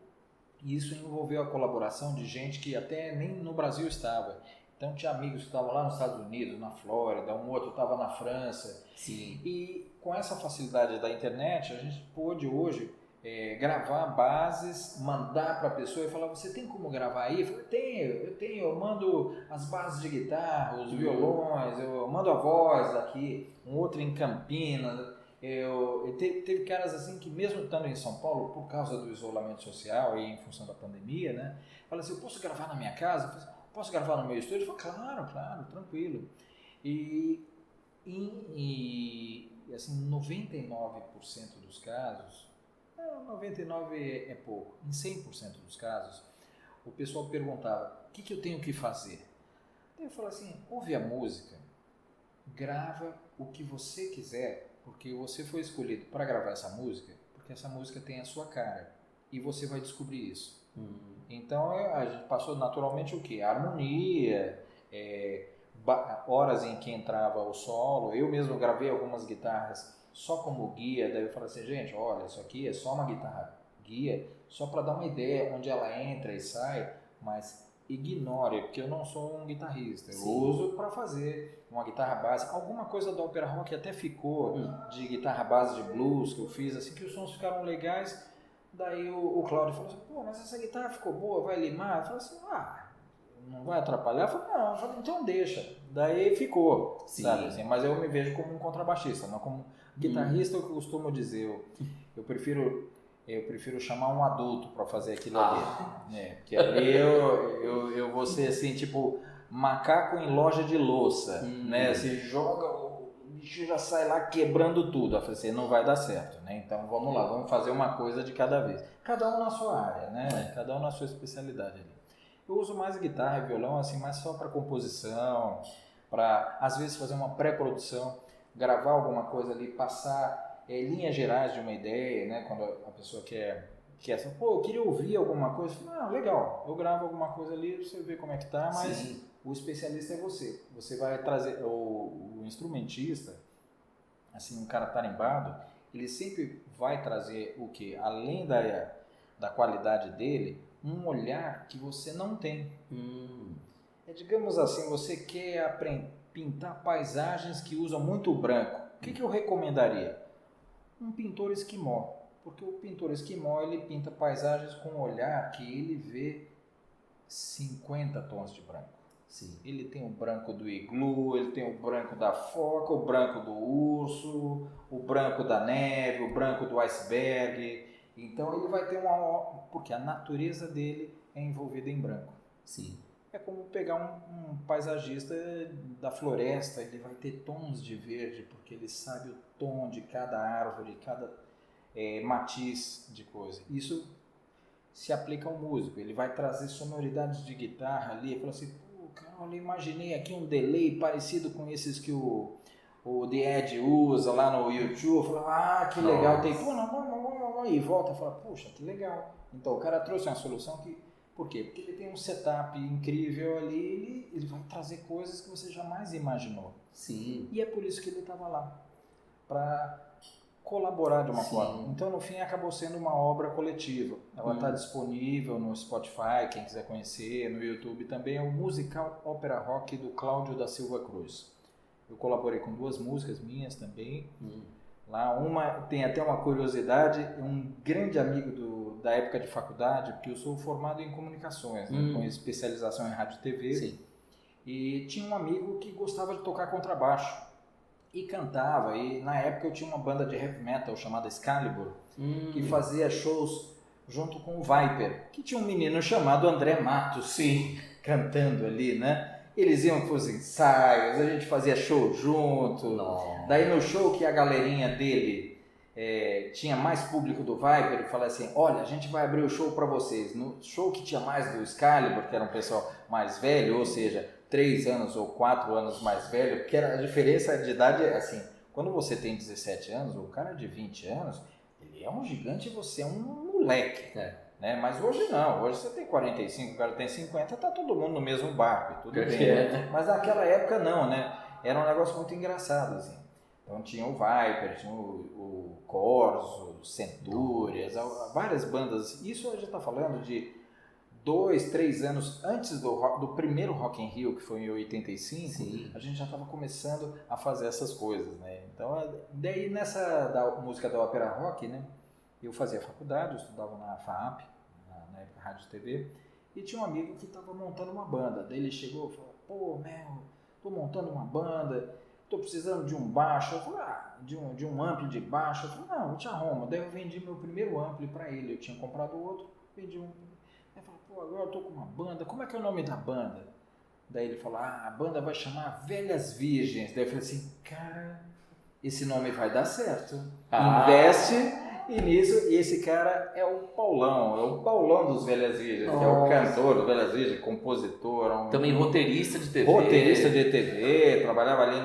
E isso envolveu a colaboração de gente que até nem no Brasil estava. Então tinha amigos que estavam lá nos Estados Unidos, na Flórida, um outro estava na França. E com essa facilidade da internet, a gente pôde hoje gravar bases, mandar para a pessoa e falar, você tem como gravar aí? Eu falei, tenho, eu mando as bases de guitarra, os violões, eu mando a voz daqui, um outro em Campinas. Teve caras assim que mesmo estando em São Paulo, por causa do isolamento social e em função da pandemia, né? Fala assim, eu posso gravar na minha casa? Eu falei, posso gravar no meu estúdio? Ele falou, claro, tranquilo. E assim, 99% dos casos, 99 é pouco, em 100% dos casos, o pessoal perguntava, o que eu tenho que fazer? Eu falo assim, ouve a música, grava o que você quiser, porque você foi escolhido para gravar essa música, porque essa música tem a sua cara, e você vai descobrir isso. Então a gente passou naturalmente o quê? A harmonia, horas em que entrava o solo, eu mesmo gravei algumas guitarras só como guia, daí eu falei assim, gente, olha, isso aqui é só uma guitarra guia, só para dar uma ideia onde ela entra e sai, mas ignore, porque eu não sou um guitarrista, eu uso para fazer uma guitarra base, alguma coisa do Opera Rock até ficou de guitarra base de blues que eu fiz, assim que os sons ficaram legais. Daí o Cláudio falou assim, mas essa guitarra ficou boa, vai limar? Eu falei assim, não vai atrapalhar? Eu falei, não, então deixa. Daí ficou, sabe assim, mas eu me vejo como um contrabaixista, não como Guitarrista, eu costumo dizer, eu prefiro chamar um adulto para fazer aquilo ali. Porque ali eu vou ser assim, tipo, macaco em loja de louça, né? Você joga, o bicho já sai lá quebrando tudo. Eu falei assim, não vai dar certo, né? Então vamos lá, vamos fazer uma coisa de cada vez. Cada um na sua área, né? Cada um na sua especialidade ali. Eu uso mais guitarra e violão, assim, mas só para composição, para às vezes fazer uma pré-produção, gravar alguma coisa ali, passar linhas gerais de uma ideia, né? Quando a pessoa quer assim, eu queria ouvir alguma coisa, legal, eu gravo alguma coisa ali, você vê como é que tá, mas sim, o especialista é você. Você vai trazer, o instrumentista, assim, um cara tarimbado, ele sempre vai trazer o quê? Além da qualidade dele, um olhar que você não tem. Digamos assim, você quer pintar paisagens que usam muito branco. O que eu recomendaria? Um pintor esquimó. Porque o pintor esquimó, ele pinta paisagens com um olhar que ele vê 50 tons de branco. Sim. Ele tem o branco do iglu, ele tem o branco da foca, o branco do urso, o branco da neve, o branco do iceberg. Então ele vai ter porque a natureza dele é envolvida em branco. Sim. É como pegar um paisagista da floresta, ele vai ter tons de verde, porque ele sabe o tom de cada árvore, cada matiz de coisa. Isso se aplica ao músico, ele vai trazer sonoridades de guitarra ali, e fala assim, cara, eu imaginei aqui um delay parecido com esses que o The Edge usa lá no YouTube. Eu falo, que legal, tem, e volta e fala, puxa, que legal. Então o cara trouxe uma solução que, por quê? Porque ele tem um setup incrível ali, ele vai trazer coisas que você jamais imaginou. Sim. E é por isso que ele estava lá, para colaborar de uma forma. Então, no fim, acabou sendo uma obra coletiva. Ela está disponível no Spotify, quem quiser conhecer, no YouTube também. É o musical Ópera Rock do Cláudio da Silva Cruz. Eu colaborei com 2 músicas minhas também. Lá, uma tem até uma curiosidade, um grande amigo da época de faculdade, porque eu sou formado em comunicações, né, com especialização em rádio e TV. Sim. E tinha um amigo que gostava de tocar contrabaixo. E cantava, e na época eu tinha uma banda de heavy metal chamada Excalibur, que fazia shows junto com o Viper, que tinha um menino chamado André Matos, cantando ali, né? Eles iam para os ensaios, a gente fazia show junto. Nossa. Daí no show que a galerinha dele tinha mais público do Viper, ele falava assim, olha, a gente vai abrir o show para vocês. No show que tinha mais do Excalibur, que era um pessoal mais velho, ou seja, 3 anos ou 4 anos mais velho, porque a diferença de idade é assim, quando você tem 17 anos, o cara de 20 anos, ele é um gigante e você é um moleque, né? Mas hoje não, hoje você tem 45, o cara tem 50, tá todo mundo no mesmo barco e tudo bem. Mas naquela época não, né? Era um negócio muito engraçado, assim. Então tinha o Viper, tinha o Corso, Centúrias, várias bandas, isso a gente tá falando de 2, 3 anos antes do primeiro Rock in Rio, que foi em 85, a gente já estava começando a fazer essas coisas, né? Então, daí da música da ópera rock, né? Eu fazia faculdade, eu estudava na FAAP, na época Rádio e TV, e tinha um amigo que estava montando uma banda. Daí ele chegou e falou, tô montando uma banda, tô precisando de um baixo. Eu falei, de um ampli de baixo. Eu falei, não, eu te arrumo. Daí eu vendi meu primeiro ampli para ele, eu tinha comprado outro, vendi um. Ele falou, agora eu tô com uma banda, como é que é o nome da banda? Daí ele falou, a banda vai chamar Velhas Virgens. Daí eu falei assim, cara, esse nome vai dar certo. Investe e nisso, e esse cara é o Paulão dos Velhas Virgens, que é o cantor do Velhas Virgens, compositor. Também roteirista de TV. Roteirista de TV, trabalhava ali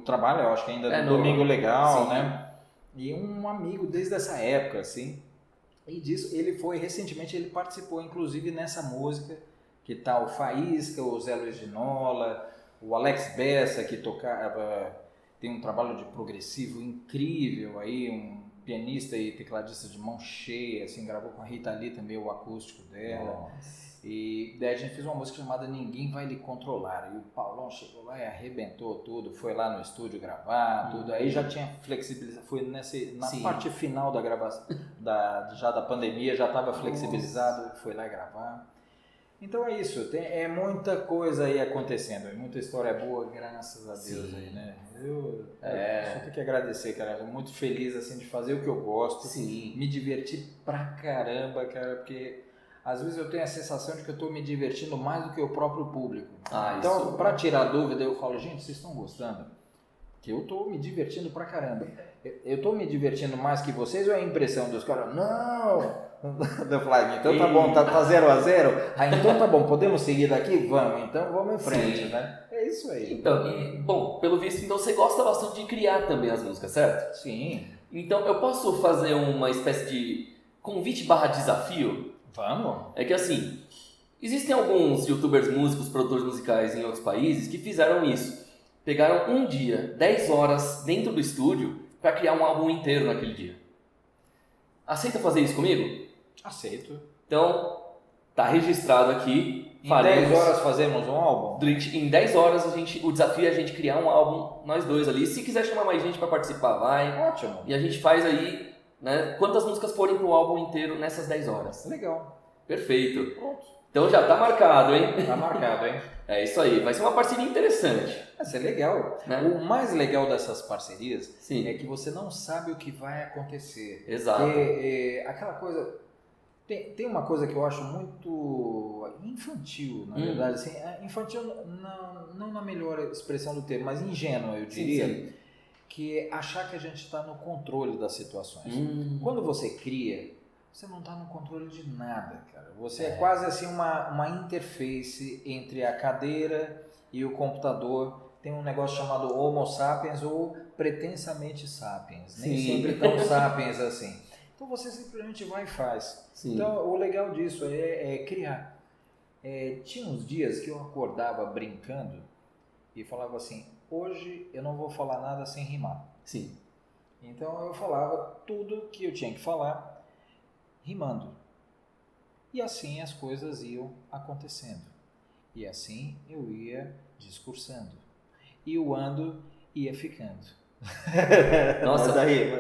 trabalha, eu acho que ainda no Domingo Legal, né? E um amigo desde essa época, assim. E disso, recentemente ele participou, inclusive, nessa música, que tá o Faísca, o Zé Luiz Ginola, o Alex Bessa, que tocava, tem um trabalho de progressivo incrível aí, um pianista e tecladista de mão cheia, assim, gravou com a Rita Lee também o acústico dela. Nossa. E daí a gente fez uma música chamada Ninguém Vai Lhe Controlar, e o Paulão chegou lá e arrebentou tudo, foi lá no estúdio gravar, tudo, aí já tinha flexibilizado, foi na parte final da gravação, já da pandemia, já estava flexibilizado, foi lá gravar. Então é isso, é muita coisa aí acontecendo, é muita história boa, graças a Deus. Sim. Aí, né? Eu só tenho que agradecer, cara. Eu tô muito feliz assim de fazer o que eu gosto. Sim. Me divertir pra caramba, cara, porque às vezes eu tenho a sensação de que eu tô me divertindo mais do que o próprio público. Então, pra tirar dúvida, eu falo, gente, vocês estão gostando? Que eu tô me divertindo pra caramba. Eu tô me divertindo mais que vocês ou é a impressão dos caras? Não! Eu falei, então tá bom, tá 0-0. Então tá bom, podemos seguir daqui? Vamos, então vamos em frente, Sim. né? É isso aí. Então, bom, pelo visto, então você gosta bastante de criar também as músicas, certo? Sim. Então eu posso fazer uma espécie de convite/desafio? Vamos. É que assim, existem alguns youtubers músicos, produtores musicais em outros países que fizeram isso. Pegaram um dia, 10 horas dentro do estúdio para criar um álbum inteiro naquele dia. Aceita fazer isso comigo? Aceito. Então, tá registrado aqui. Em 10 horas fazemos um álbum? Em 10 horas o desafio é a gente criar um álbum, nós dois ali. Se quiser chamar mais gente para participar, vai. Ótimo. E a gente faz aí, né, quantas músicas forem pro álbum inteiro nessas 10 horas. Legal. Perfeito. Pronto. Então já tá marcado, hein? Tá marcado, hein? É isso aí. Vai ser uma parceria interessante. Vai ser legal. Né? O mais legal dessas parcerias Sim. é que você não sabe o que vai acontecer. Exato. Aquela coisa... Tem uma coisa que eu acho muito infantil, na verdade. Assim, infantil não na melhor expressão do termo, mas ingênuo, eu diria. Sim. Que é achar que a gente está no controle das situações. Quando você cria, você não está no controle de nada, cara. Você é quase assim uma interface entre a cadeira e o computador. Tem um negócio chamado Homo sapiens ou pretensamente sapiens. Sim. Nem sempre tão sapiens assim. Então você simplesmente vai e faz. Sim. Então o legal disso é criar. Tinha uns dias que eu acordava brincando e falava assim, hoje eu não vou falar nada sem rimar. Sim. Então eu falava tudo que eu tinha que falar rimando. E assim as coisas iam acontecendo. E assim eu ia discursando. E o ando ia ficando. Nossa, daí.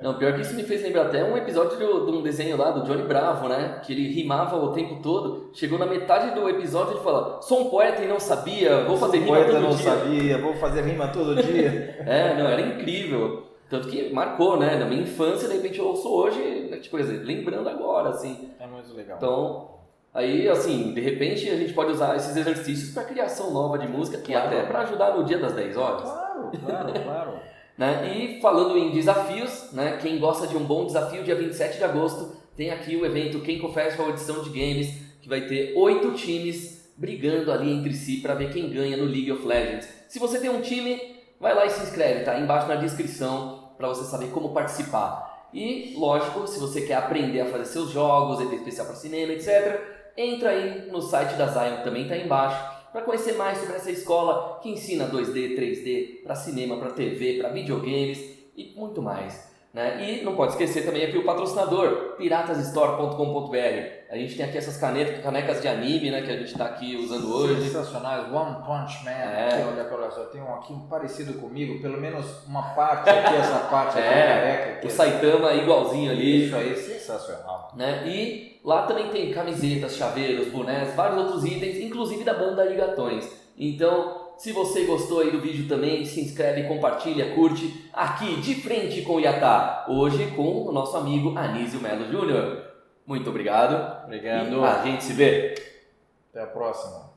Não, pior que isso me fez lembrar até um episódio de um desenho lá do Johnny Bravo, né? Que ele rimava o tempo todo. Chegou na metade do episódio e ele fala: sou um poeta e não sabia, vou fazer rima todo dia. Não sabia, vou fazer rima todo dia. Não, era incrível. Tanto que marcou, né? Na minha infância, de repente eu ouço hoje, tipo, quer dizer, lembrando agora, assim. É muito legal. Então, aí, assim, de repente a gente pode usar esses exercícios para criação nova de música, que Claro. até para ajudar no dia das 10 horas. Claro. Né? E falando em desafios, né? Quem gosta de um bom desafio, dia 27 de agosto, tem aqui o evento Kenko Festival Edição de Games, que vai ter 8 times brigando ali entre si para ver quem ganha no League of Legends. Se você tem um time, vai lá e se inscreve, tá aí embaixo na descrição para você saber como participar. E, lógico, se você quer aprender a fazer seus jogos, efeito especial para cinema, etc., entra aí no site da Zion, que também está aí embaixo, para conhecer mais sobre essa escola que ensina 2D, 3D, para cinema, para TV, para videogames e muito mais. Né? E não pode esquecer também aqui o patrocinador, piratasstore.com.br. A gente tem aqui essas canecas de anime, né, que a gente está aqui usando hoje. Sensacionais, One Punch Man. Olha só, tem um aqui parecido comigo, pelo menos uma parte aqui, essa parte aqui careca. O Saitama igualzinho ali. Isso aí, sensacional. Né? E lá também tem camisetas, chaveiros, bonés, vários outros itens, inclusive da banda Arigatões. Então, se você gostou aí do vídeo também, se inscreve, compartilha, curte, aqui de frente com o Iatá, hoje com o nosso amigo Anísio Melo Júnior. Muito obrigado. Obrigado. E a gente se vê. Até a próxima.